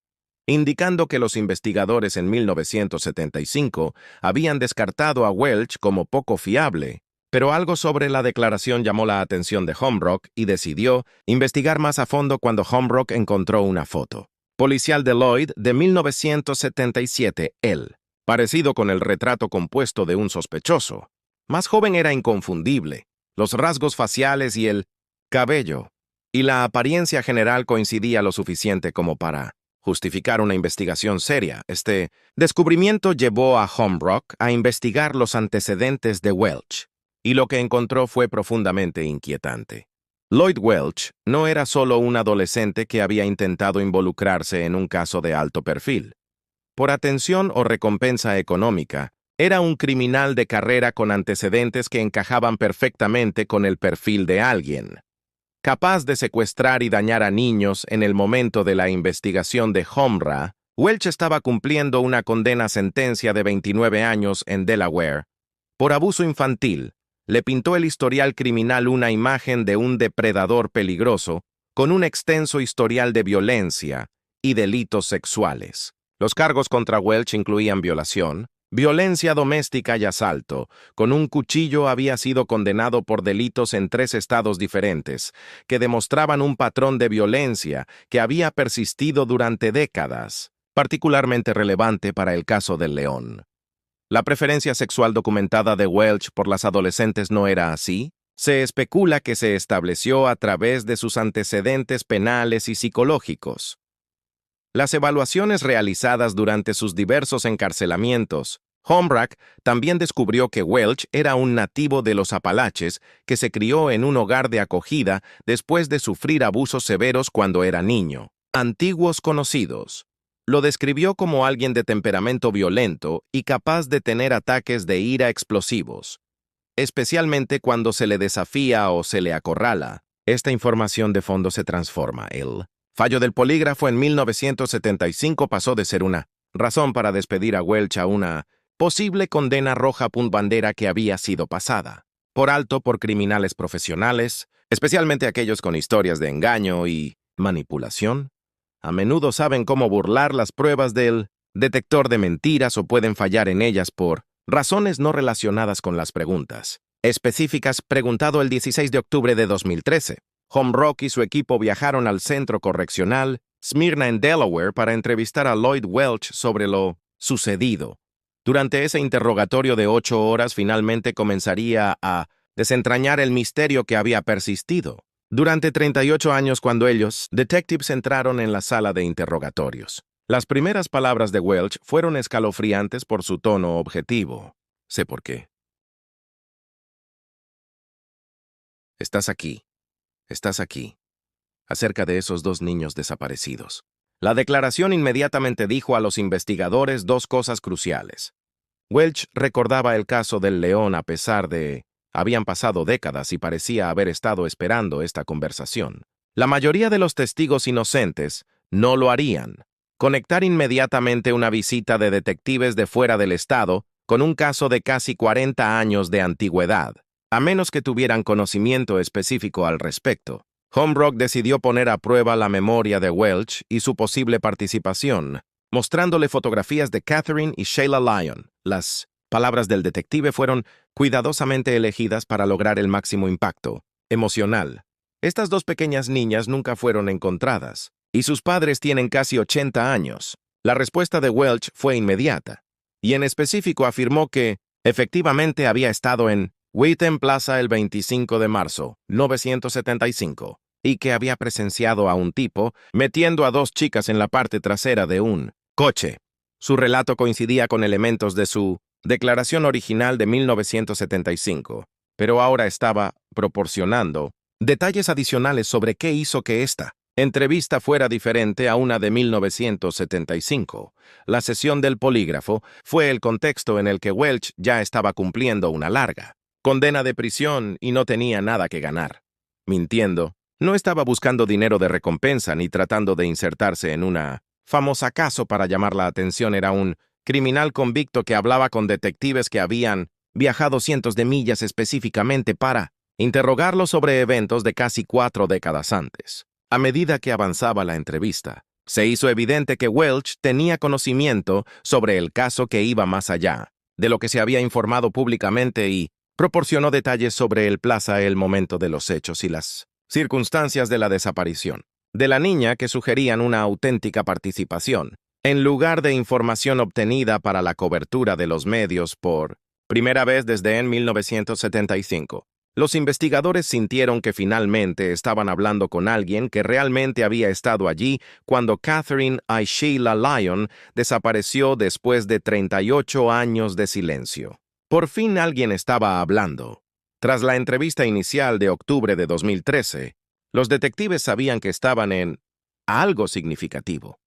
indicando que los investigadores en 1975 habían descartado a Welch como poco fiable. Pero algo sobre la declaración llamó la atención de Hamrock y decidió investigar más a fondo cuando Hamrock encontró una foto policial de Lloyd de 1977, él, parecido con el retrato compuesto de un sospechoso. Más joven era inconfundible, los rasgos faciales y el cabello, y la apariencia general coincidía lo suficiente como para justificar una investigación seria. Este descubrimiento llevó a Hamrock a investigar los antecedentes de Welch, y lo que encontró fue profundamente inquietante. Lloyd Welch no era solo un adolescente que había intentado involucrarse en un caso de alto perfil. Por atención o recompensa económica, era un criminal de carrera con antecedentes que encajaban perfectamente con el perfil de alguien capaz de secuestrar y dañar a niños. En el momento de la investigación de Homra, Welch estaba cumpliendo una condena sentencia de 29 años en Delaware por abuso infantil. Le pintó el historial criminal una imagen de un depredador peligroso con un extenso historial de violencia y delitos sexuales. Los cargos contra Welch incluían violación, violencia doméstica y asalto. Con un cuchillo había sido condenado por delitos en 3 estados diferentes, que demostraban un patrón de violencia que había persistido durante décadas, particularmente relevante para el caso del León. La preferencia sexual documentada de Welch por las adolescentes no era así. Se especula que se estableció a través de sus antecedentes penales y psicológicos. Las evaluaciones realizadas durante sus diversos encarcelamientos, Hamrock también descubrió que Welch era un nativo de los Apalaches que se crió en un hogar de acogida después de sufrir abusos severos cuando era niño. Antiguos conocidos lo describió como alguien de temperamento violento y capaz de tener ataques de ira explosivos, especialmente cuando se le desafía o se le acorrala. Esta información de fondo se transforma. El fallo del polígrafo en 1975 pasó de ser una razón para despedir a Welch a una posible condena roja bandera que había sido pasada por alto por criminales profesionales, especialmente aquellos con historias de engaño y manipulación. A menudo saben cómo burlar las pruebas del detector de mentiras o pueden fallar en ellas por razones no relacionadas con las preguntas específicas. Preguntado el 16 de octubre de 2013, Hamrock y su equipo viajaron al centro correccional Smyrna en Delaware para entrevistar a Lloyd Welch sobre lo sucedido. Durante ese interrogatorio de 8 horas finalmente comenzaría a desentrañar el misterio que había persistido durante 38 años cuando ellos, detectives, entraron en la sala de interrogatorios. Las primeras palabras de Welch fueron escalofriantes por su tono objetivo. Sé por qué. Estás aquí. Estás aquí. Acerca de esos 2 niños desaparecidos. La declaración inmediatamente dijo a los investigadores 2 cosas cruciales. Welch recordaba el caso del León a pesar de habían pasado décadas y parecía haber estado esperando esta conversación. La mayoría de los testigos inocentes no lo harían. Conectar inmediatamente una visita de detectives de fuera del estado con un caso de casi 40 años de antigüedad, a menos que tuvieran conocimiento específico al respecto. Hamrock decidió poner a prueba la memoria de Welch y su posible participación, mostrándole fotografías de Catherine y Sheila Lyon. Las palabras del detective fueron cuidadosamente elegidas para lograr el máximo impacto emocional. Estas 2 pequeñas niñas nunca fueron encontradas, y sus padres tienen casi 80 años. La respuesta de Welch fue inmediata, y en específico afirmó que, efectivamente, había estado en Wheaton Plaza el 25 de marzo, 1975, y que había presenciado a un tipo metiendo a 2 chicas en la parte trasera de un coche. Su relato coincidía con elementos de su declaración original de 1975, pero ahora estaba proporcionando detalles adicionales sobre qué hizo que esta entrevista fuera diferente a una de 1975. La sesión del polígrafo fue el contexto en el que Welch ya estaba cumpliendo una larga condena de prisión y no tenía nada que ganar. Mintiendo, no estaba buscando dinero de recompensa ni tratando de insertarse en una famosa caso para llamar la atención. Era un criminal convicto que hablaba con detectives que habían viajado cientos de millas específicamente para interrogarlo sobre eventos de casi 4 décadas antes. A medida que avanzaba la entrevista, se hizo evidente que Welch tenía conocimiento sobre el caso que iba más allá de lo que se había informado públicamente y proporcionó detalles sobre el momento de los hechos y las circunstancias de la desaparición de la niña que sugerían una auténtica participación, en lugar de información obtenida para la cobertura de los medios por primera vez desde en 1975. Los investigadores sintieron que finalmente estaban hablando con alguien que realmente había estado allí cuando Catherine y Sheila Lyon desapareció después de 38 años de silencio. Por fin alguien estaba hablando. Tras la entrevista inicial de octubre de 2013, los detectives sabían que estaban en algo significativo,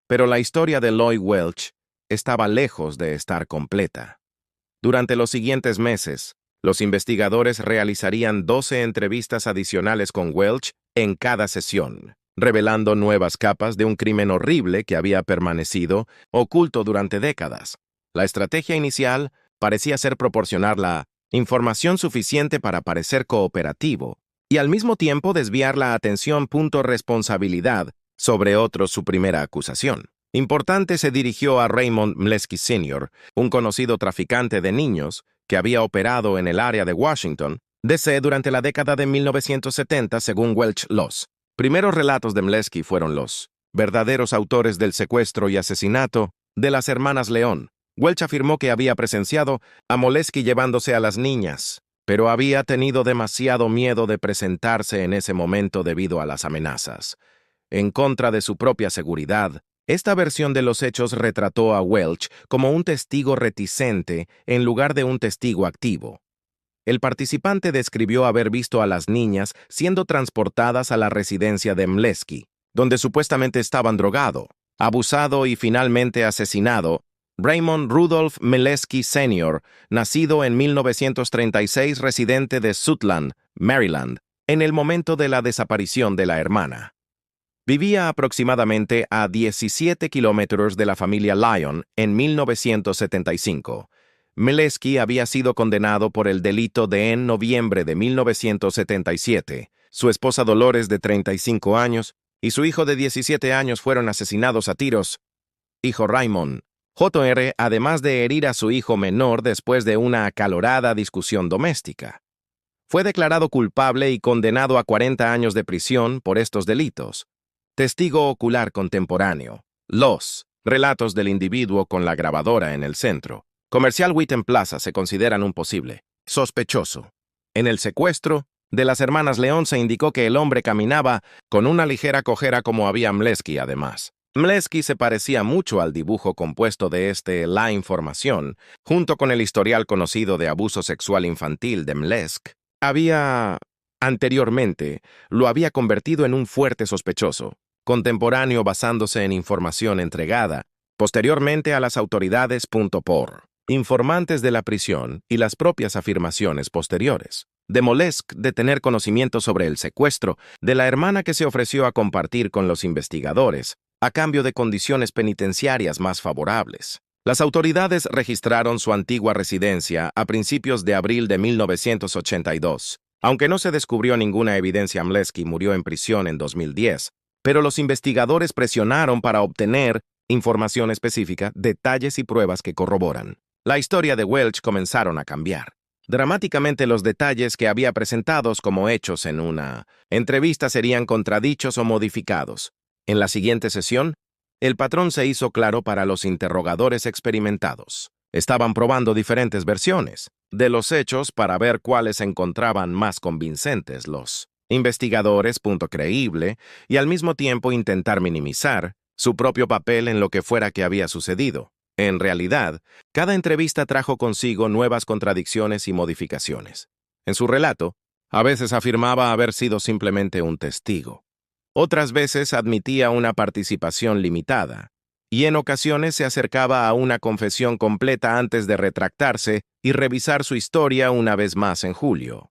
pero la historia de Lloyd Welch estaba lejos de estar completa. Durante los siguientes meses, los investigadores realizarían 12 entrevistas adicionales con Welch en cada sesión, revelando nuevas capas de un crimen horrible que había permanecido oculto durante décadas. La estrategia inicial parecía ser proporcionar la información suficiente para parecer cooperativo y al mismo tiempo desviar la atención. Responsabilidad sobre otros. Su primera acusación importante se dirigió a Raymond Mlesky Sr., un conocido traficante de niños que había operado en el área de Washington, D.C. durante la década de 1970, según Welch. Los primeros relatos de Mlesky fueron los verdaderos autores del secuestro y asesinato de las hermanas León. Welch afirmó que había presenciado a Mlesky llevándose a las niñas, pero había tenido demasiado miedo de presentarse en ese momento debido a las amenazas. En contra de su propia seguridad, esta versión de los hechos retrató a Welch como un testigo reticente en lugar de un testigo activo. El participante describió haber visto a las niñas siendo transportadas a la residencia de Mlesky, donde supuestamente estaban drogado, abusado y finalmente asesinado. Raymond Rudolph Mlesky Sr., nacido en 1936, residente de Suitland, Maryland, en el momento de la desaparición de la hermana. Vivía aproximadamente a 17 kilómetros de la familia Lyon en 1975. Mlesky había sido condenado por el delito en noviembre de 1977. Su esposa Dolores, de 35 años, y su hijo de 17 años fueron asesinados a tiros. Hijo Raymond Jr., además de herir a su hijo menor después de una acalorada discusión doméstica. Fue declarado culpable y condenado a 40 años de prisión por estos delitos. Testigo ocular contemporáneo. Los relatos del individuo con la grabadora en el centro. Comercial Witten Plaza se consideran un posible sospechoso. En el secuestro de las hermanas León se indicó que el hombre caminaba con una ligera cojera como había Mlesky además. Mlesky se parecía mucho al dibujo compuesto de la información, junto con el historial conocido de abuso sexual infantil de Mlesky. Anteriormente, lo había convertido en un fuerte sospechoso, contemporáneo basándose en información entregada posteriormente a las autoridades. Por informantes de la prisión y las propias afirmaciones posteriores de Mlesky de tener conocimiento sobre el secuestro de la hermana que se ofreció a compartir con los investigadores, a cambio de condiciones penitenciarias más favorables. Las autoridades registraron su antigua residencia a principios de abril de 1982. Aunque no se descubrió ninguna evidencia, Mlesky murió en prisión en 2010, pero los investigadores presionaron para obtener información específica, detalles y pruebas que corroboran. La historia de Welch comenzaron a cambiar. Dramáticamente, los detalles que había presentados como hechos en una entrevista serían contradichos o modificados. En la siguiente sesión, el patrón se hizo claro para los interrogadores experimentados. Estaban probando diferentes versiones de los hechos para ver cuáles se encontraban más convincentes. Los investigadores. Creíble, y al mismo tiempo intentar minimizar su propio papel en lo que fuera que había sucedido. En realidad, cada entrevista trajo consigo nuevas contradicciones y modificaciones. En su relato, a veces afirmaba haber sido simplemente un testigo. Otras veces admitía una participación limitada, y en ocasiones se acercaba a una confesión completa antes de retractarse y revisar su historia una vez más en julio.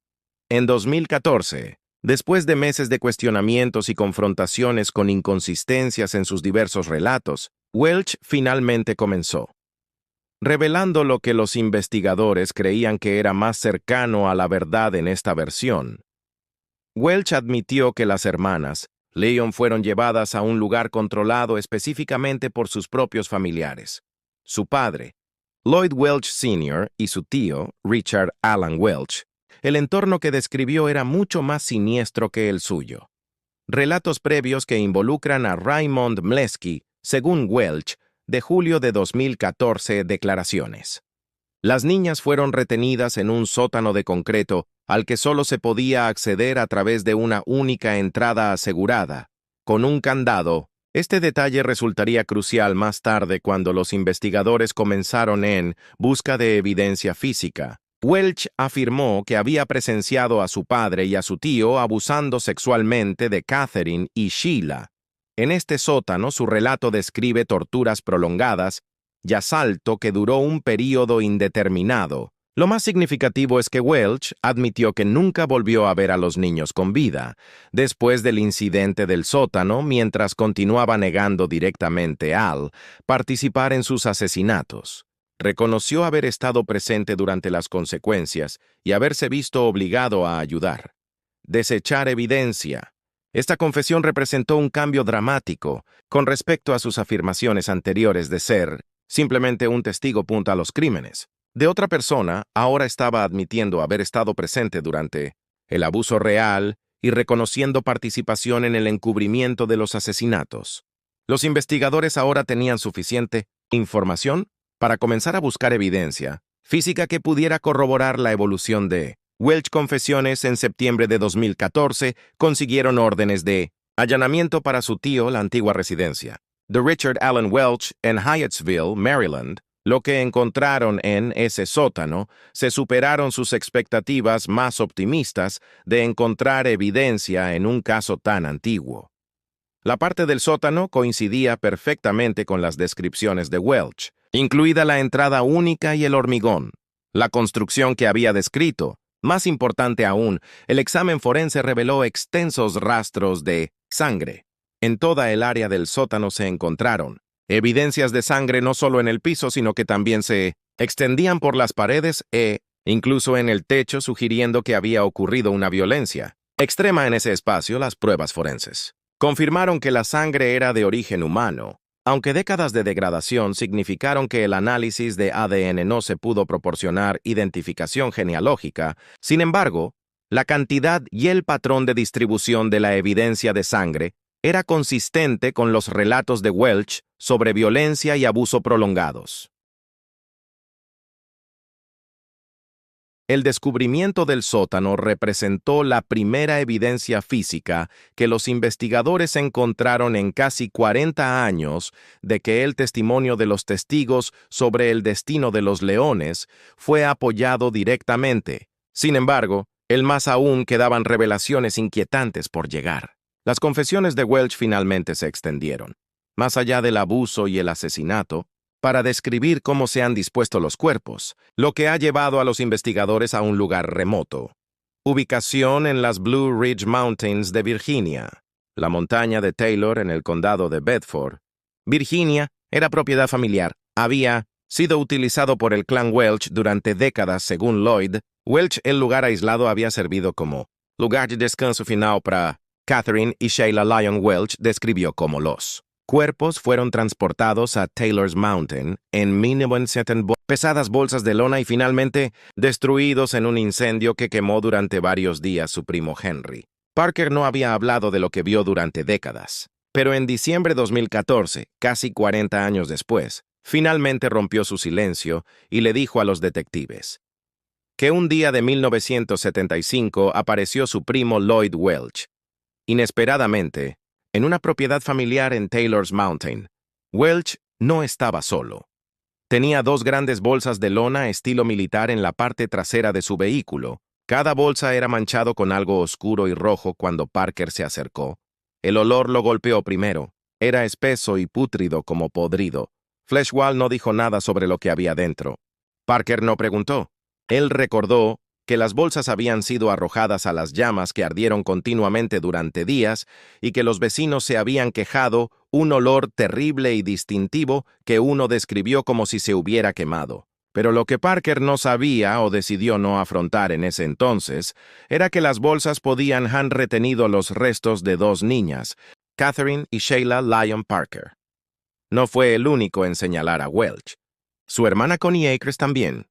En 2014, después de meses de cuestionamientos y confrontaciones con inconsistencias en sus diversos relatos, Welch finalmente comenzó, revelando lo que los investigadores creían que era más cercano a la verdad en esta versión. Welch admitió que las hermanas Leon fueron llevadas a un lugar controlado específicamente por sus propios familiares. Su padre, Lloyd Welch Sr., y su tío, Richard Alan Welch. El entorno que describió era mucho más siniestro que el suyo. Relatos previos que involucran a Raymond Mlesky, según Welch, de julio de 2014, declaraciones. Las niñas fueron retenidas en un sótano de concreto al que solo se podía acceder a través de una única entrada asegurada, con un candado. Este detalle resultaría crucial más tarde cuando los investigadores comenzaron en busca de evidencia física. Welch afirmó que había presenciado a su padre y a su tío abusando sexualmente de Catherine y Sheila. En este sótano, su relato describe torturas prolongadas y asalto que duró un período indeterminado. Lo más significativo es que Welch admitió que nunca volvió a ver a los niños con vida, después del incidente del sótano, mientras continuaba negando directamente al participar en sus asesinatos. Reconoció haber estado presente durante las consecuencias y haberse visto obligado a ayudar. Desechar evidencia. Esta confesión representó un cambio dramático con respecto a sus afirmaciones anteriores de ser simplemente un testigo a los crímenes. De otra persona, ahora estaba admitiendo haber estado presente durante el abuso real y reconociendo participación en el encubrimiento de los asesinatos. Los investigadores ahora tenían suficiente información para comenzar a buscar evidencia física que pudiera corroborar la evolución de Welch. Confesiones en septiembre de 2014 consiguieron órdenes de allanamiento para su tío, la antigua residencia de Richard Alan Welch en Hyattsville, Maryland. Lo que encontraron en ese sótano se superaron sus expectativas más optimistas de encontrar evidencia en un caso tan antiguo. La parte del sótano coincidía perfectamente con las descripciones de Welch, incluida la entrada única y el hormigón, la construcción que había descrito. Más importante aún, el examen forense reveló extensos rastros de sangre. En toda el área del sótano se encontraron evidencias de sangre no solo en el piso, sino que también se extendían por las paredes e incluso en el techo, sugiriendo que había ocurrido una violencia extrema en ese espacio. Las pruebas forenses confirmaron que la sangre era de origen humano, aunque décadas de degradación significaron que el análisis de ADN no se pudo proporcionar identificación genealógica. Sin embargo, la cantidad y el patrón de distribución de la evidencia de sangre era consistente con los relatos de Welch sobre violencia y abuso prolongados. El descubrimiento del sótano representó la primera evidencia física que los investigadores encontraron en casi 40 años de que el testimonio de los testigos sobre el destino de los leones fue apoyado directamente. Sin embargo, más aún quedaban revelaciones inquietantes por llegar. Las confesiones de Welch finalmente se extendieron, más allá del abuso y el asesinato, para describir cómo se han dispuesto los cuerpos, lo que ha llevado a los investigadores a un lugar remoto. Ubicación en las Blue Ridge Mountains de Virginia. La montaña de Taylor en el condado de Bedford. Virginia era propiedad familiar. Había sido utilizado por el clan Welch durante décadas, según Lloyd. Welch, el lugar aislado, había servido como lugar de descanso final para Catherine y Sheila Lyon Welch. Describió como los cuerpos fueron transportados a Taylor's Mountain en 1970 pesadas bolsas de lona y finalmente destruidos en un incendio que quemó durante varios días su primo Henry. Parker no había hablado de lo que vio durante décadas, pero en diciembre de 2014, casi 40 años después, finalmente rompió su silencio y le dijo a los detectives que un día de 1975 apareció su primo Lloyd Welch, inesperadamente, en una propiedad familiar en Taylor's Mountain. Welch no estaba solo. Tenía 2 grandes bolsas de lona estilo militar en la parte trasera de su vehículo. Cada bolsa era manchado con algo oscuro y rojo cuando Parker se acercó. El olor lo golpeó primero. Era espeso y pútrido como podrido. Fleshwall no dijo nada sobre lo que había dentro. Parker no preguntó. Él recordó que las bolsas habían sido arrojadas a las llamas que ardieron continuamente durante días y que los vecinos se habían quejado un olor terrible y distintivo que uno describió como si se hubiera quemado. Pero lo que Parker no sabía o decidió no afrontar en ese entonces era que las bolsas podían haber retenido los restos de dos niñas, Catherine y Sheila Lyon Parker. No fue el único en señalar a Welch. Su hermana Connie Akers también.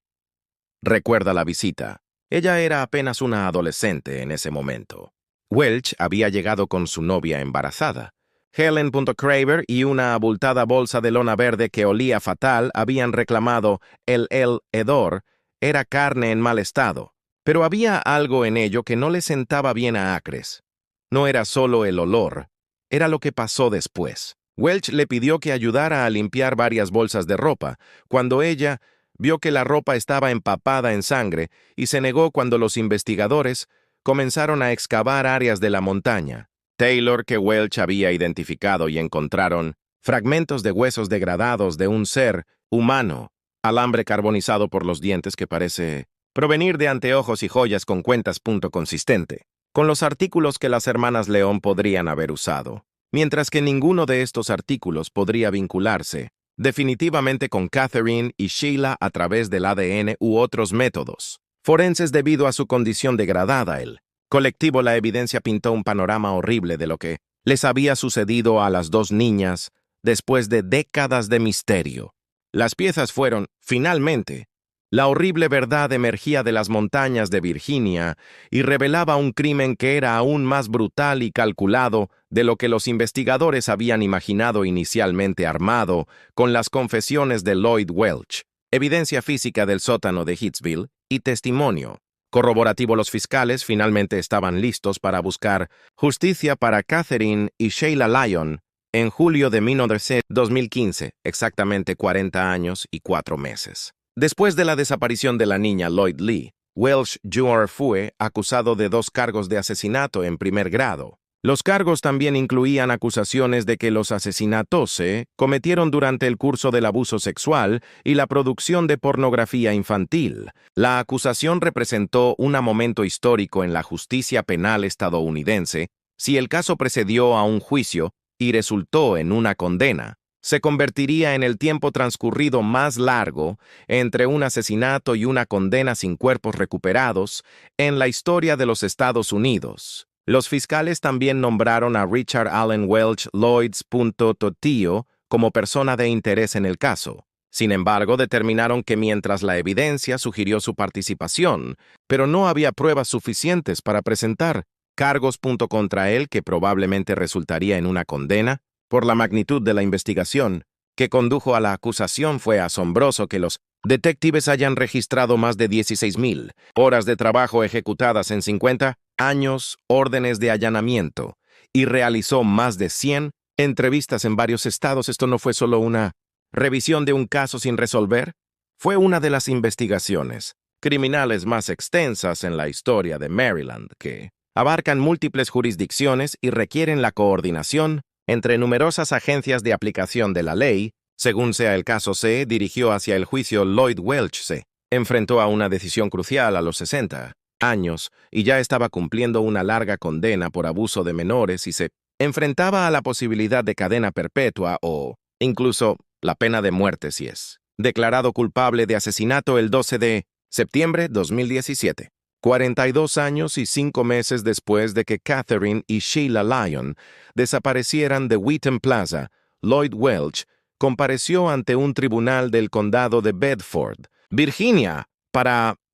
Recuerda la visita. Ella era apenas una adolescente en ese momento. Welch había llegado con su novia embarazada. Helen Craver y una abultada bolsa de lona verde que olía fatal habían reclamado el hedor. Era carne en mal estado. Pero había algo en ello que no le sentaba bien a Akers. No era solo el olor, era lo que pasó después. Welch le pidió que ayudara a limpiar varias bolsas de ropa, cuando ella vio que la ropa estaba empapada en sangre y se negó cuando los investigadores comenzaron a excavar áreas de la montaña. Taylor, que Welch había identificado, y encontraron fragmentos de huesos degradados de un ser humano, alambre carbonizado por los dientes que parece provenir de anteojos y joyas con cuentas consistente, con los artículos que las hermanas León podrían haber usado, mientras que ninguno de estos artículos podría vincularse definitivamente con Catherine y Sheila a través del ADN u otros métodos forenses debido a su condición degradada. El colectivo La Evidencia pintó un panorama horrible de lo que les había sucedido a las dos niñas después de décadas de misterio. Las piezas fueron, finalmente, la horrible verdad emergía de las montañas de Virginia y revelaba un crimen que era aún más brutal y calculado de lo que los investigadores habían imaginado inicialmente, armado con las confesiones de Lloyd Welch, evidencia física del sótano de Hitsville y testimonio corroborativo. Los fiscales finalmente estaban listos para buscar justicia para Catherine y Sheila Lyon en julio de 2015, exactamente 40 años y 4 meses. Después de la desaparición de la niña Lloyd Lee, Welch Jr. fue acusado de 2 cargos de asesinato en primer grado. Los cargos también incluían acusaciones de que los asesinatos se cometieron durante el curso del abuso sexual y la producción de pornografía infantil. La acusación representó un momento histórico en la justicia penal estadounidense. Si el caso precedió a un juicio y resultó en una condena, se convertiría en el tiempo transcurrido más largo entre un asesinato y una condena sin cuerpos recuperados en la historia de los Estados Unidos. Los fiscales también nombraron a Richard Allen Welch Lloyd's tío como persona de interés en el caso. Sin embargo, determinaron que mientras la evidencia sugirió su participación, pero no había pruebas suficientes para presentar cargos contra él, que probablemente resultaría en una condena. Por la magnitud de la investigación que condujo a la acusación, fue asombroso que los detectives hayan registrado más de 16,000 horas de trabajo ejecutadas en 50 años, órdenes de allanamiento, y realizó más de 100 entrevistas en varios estados. Esto no fue solo una revisión de un caso sin resolver, fue una de las investigaciones criminales más extensas en la historia de Maryland, que abarcan múltiples jurisdicciones y requieren la coordinación entre numerosas agencias de aplicación de la ley. Según sea el caso, se dirigió hacia el juicio. Lloyd Welch se enfrentó a una decisión crucial a los 60 años y ya estaba cumpliendo una larga condena por abuso de menores y se enfrentaba a la posibilidad de cadena perpetua o incluso la pena de muerte si es declarado culpable de asesinato el 12 de septiembre de 2017. 42 años y 5 meses después de que Catherine y Sheila Lyon desaparecieran de Wheaton Plaza, Lloyd Welch compareció ante un tribunal del condado de Bedford, Virginia,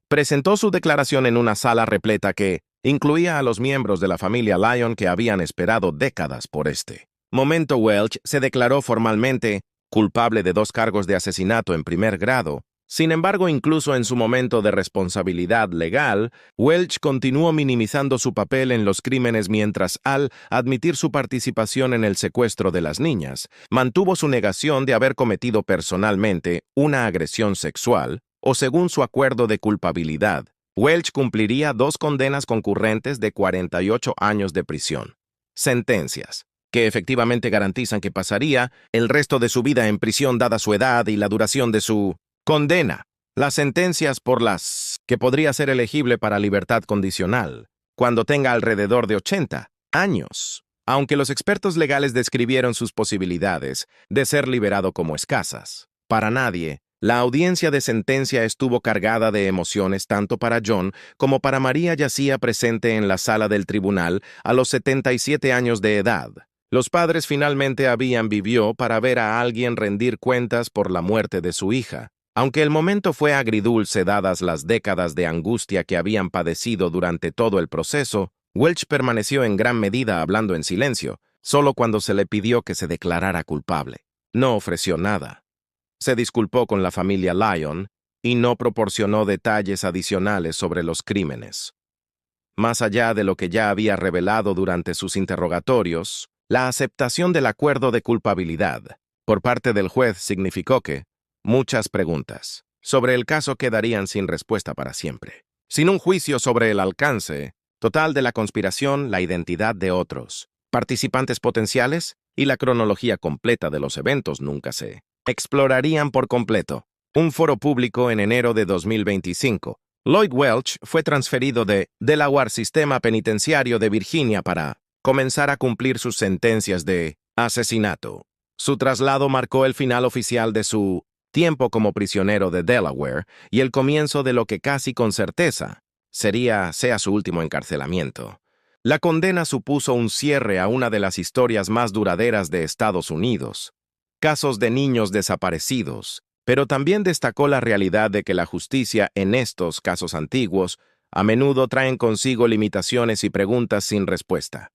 presentó su declaración en una sala repleta que incluía a los miembros de la familia Lyon que habían esperado décadas por este momento. Welch se declaró formalmente culpable de 2 cargos de asesinato en primer grado. Sin embargo, incluso en su momento de responsabilidad legal, Welch continuó minimizando su papel en los crímenes mientras, al admitir su participación en el secuestro de las niñas, mantuvo su negación de haber cometido personalmente una agresión sexual, o según su acuerdo de culpabilidad, Welch cumpliría 2 condenas concurrentes de 48 años de prisión. Sentencias. que efectivamente garantizan que pasaría el resto de su vida en prisión dada su edad y la duración de su condena. Las sentencias por las que podría ser elegible para libertad condicional, cuando tenga alrededor de 80 años, aunque los expertos legales describieron sus posibilidades de ser liberado como escasas. Para nadie, la audiencia de sentencia estuvo cargada de emociones tanto para John como para María yacía presente en la sala del tribunal a los 77 años de edad. Los padres finalmente habían vivido para ver a alguien rendir cuentas por la muerte de su hija. Aunque el momento fue agridulce dadas las décadas de angustia que habían padecido durante todo el proceso, Welch permaneció en gran medida hablando en silencio, solo cuando se le pidió que se declarara culpable. No ofreció nada. Se disculpó con la familia Lyon y no proporcionó detalles adicionales sobre los crímenes. Más allá de lo que ya había revelado durante sus interrogatorios, la aceptación del acuerdo de culpabilidad por parte del juez significó que muchas preguntas sobre el caso quedarían sin respuesta para siempre. Sin un juicio sobre el alcance total de la conspiración, la identidad de otros participantes potenciales y la cronología completa de los eventos nunca se explorarían por completo. Un foro público en enero de 2025. Lloyd Welch fue transferido de Delaware Sistema Penitenciario de Virginia para comenzar a cumplir sus sentencias de asesinato. Su traslado marcó el final oficial de su tiempo como prisionero de Delaware y el comienzo de lo que casi con certeza sea su último encarcelamiento. La condena supuso un cierre a una de las historias más duraderas de Estados Unidos. Casos de niños desaparecidos, pero también destacó la realidad de que la justicia en estos casos antiguos a menudo traen consigo limitaciones y preguntas sin respuesta.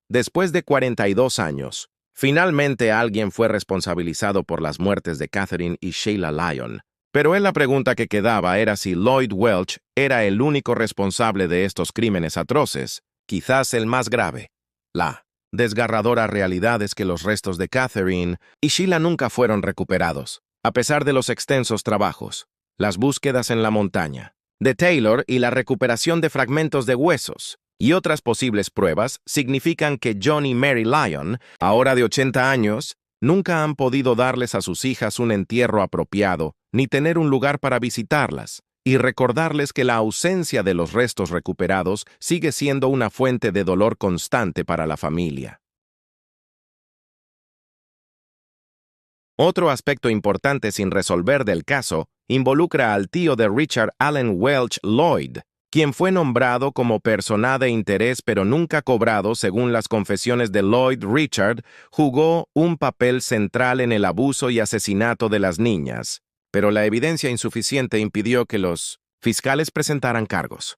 Después de 42 años, finalmente alguien fue responsabilizado por las muertes de Catherine y Sheila Lyon, pero la pregunta que quedaba era si Lloyd Welch era el único responsable de estos crímenes atroces, quizás el más grave. La desgarradora realidad es que los restos de Catherine y Sheila nunca fueron recuperados, a pesar de los extensos trabajos, las búsquedas en la montaña, de Taylor y la recuperación de fragmentos de huesos y otras posibles pruebas significan que John y Mary Lyon, ahora de 80 años, nunca han podido darles a sus hijas un entierro apropiado ni tener un lugar para visitarlas, y recordarles que la ausencia de los restos recuperados sigue siendo una fuente de dolor constante para la familia. Otro aspecto importante sin resolver del caso involucra al tío de Richard Allen Welch Lloyd, quien fue nombrado como persona de interés pero nunca cobrado según las confesiones de Lloyd. Richard jugó un papel central en el abuso y asesinato de las niñas, pero la evidencia insuficiente impidió que los fiscales presentaran cargos.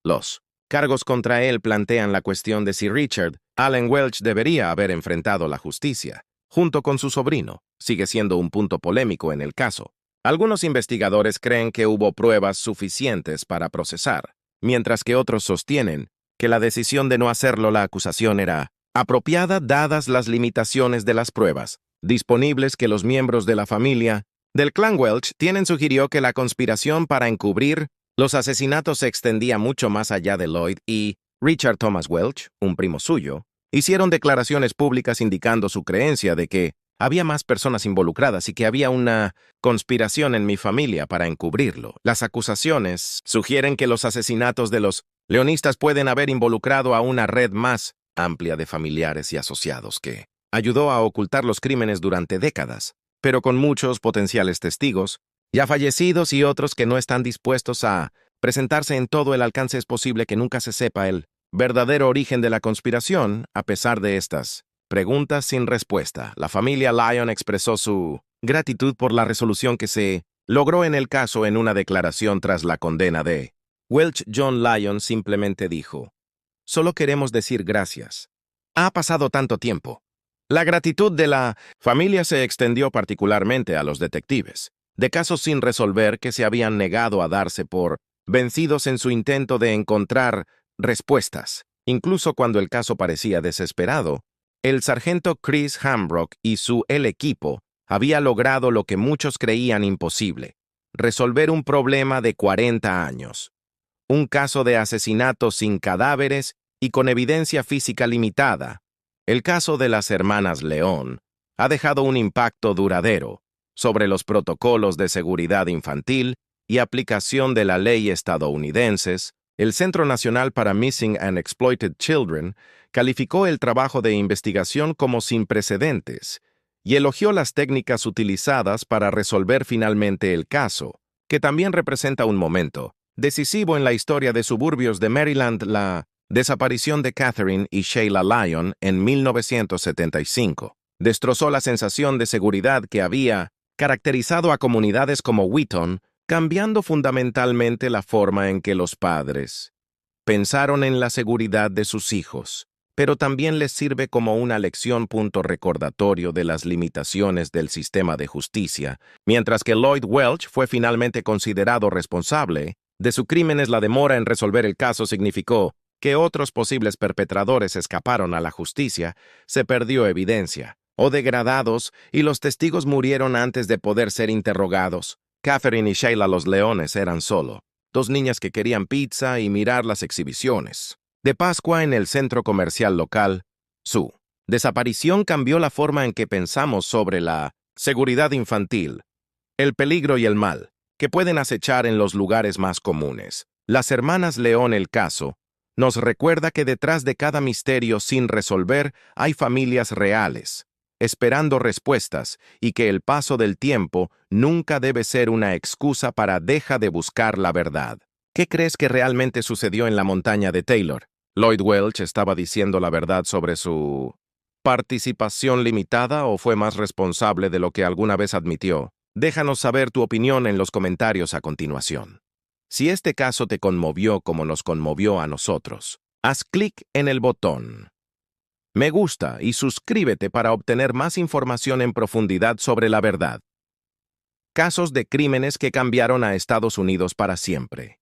Los cargos contra él plantean la cuestión de si Richard Allen Welch debería haber enfrentado la justicia, junto con su sobrino. Sigue siendo un punto polémico en el caso. Algunos investigadores creen que hubo pruebas suficientes para procesar, mientras que otros sostienen que la decisión de no hacerlo la acusación era apropiada dadas las limitaciones de las pruebas disponibles que los miembros de la familia del clan Welch sugirió que la conspiración para encubrir los asesinatos se extendía mucho más allá de Lloyd y Richard Thomas Welch, un primo suyo, hicieron declaraciones públicas indicando su creencia de que había más personas involucradas y que había una conspiración en mi familia para encubrirlo. Las acusaciones sugieren que los asesinatos de los leonistas pueden haber involucrado a una red más amplia de familiares y asociados que ayudó a ocultar los crímenes durante décadas, pero con muchos potenciales testigos, ya fallecidos y otros que no están dispuestos a presentarse en todo el alcance. Es posible que nunca se sepa el verdadero origen de la conspiración, a pesar de estas preguntas sin respuesta. La familia Lyon expresó su gratitud por la resolución que se logró en el caso en una declaración tras la condena de Welch. John Lyon simplemente dijo: «Solo queremos decir gracias. Ha pasado tanto tiempo». La gratitud de la familia se extendió particularmente a los detectives, de casos sin resolver que se habían negado a darse por vencidos en su intento de encontrar respuestas. Incluso cuando el caso parecía desesperado, el sargento Chris Hambrook y su equipo había logrado lo que muchos creían imposible: resolver un problema de 40 años. Un caso de asesinato sin cadáveres y con evidencia física limitada, El caso de las hermanas León ha dejado un impacto duradero sobre los protocolos de seguridad infantil y aplicación de la ley estadounidenses. El Centro Nacional para Missing and Exploited Children calificó el trabajo de investigación como sin precedentes y elogió las técnicas utilizadas para resolver finalmente el caso, que también representa un momento decisivo en la historia de suburbios de Maryland, la desaparición de Catherine y Sheila Lyon en 1975. Destrozó la sensación de seguridad que había caracterizado a comunidades como Wheaton, cambiando fundamentalmente la forma en que los padres pensaron en la seguridad de sus hijos, pero también les sirve como una lección recordatorio de las limitaciones del sistema de justicia. Mientras que Lloyd Welch fue finalmente considerado responsable de sus crímenes, la demora en resolver el caso significó que otros posibles perpetradores escaparon a la justicia, se perdió evidencia, o degradados, y los testigos murieron antes de poder ser interrogados. Catherine y Sheila los Leones eran solo dos niñas que querían pizza y mirar las exhibiciones de Pascua en el centro comercial local. Su desaparición cambió la forma en que pensamos sobre la seguridad infantil, el peligro y el mal que pueden acechar en los lugares más comunes. Las hermanas León, el caso, nos recuerda que detrás de cada misterio sin resolver hay familias reales, esperando respuestas, y que el paso del tiempo nunca debe ser una excusa para dejar de buscar la verdad. ¿Qué crees que realmente sucedió en la montaña de Taylor? ¿Lloyd Welch estaba diciendo la verdad sobre su participación limitada o fue más responsable de lo que alguna vez admitió? Déjanos saber tu opinión en los comentarios a continuación. Si este caso te conmovió como nos conmovió a nosotros, haz clic en el botón me gusta y suscríbete para obtener más información en profundidad sobre la verdad. Casos de crímenes que cambiaron a Estados Unidos para siempre.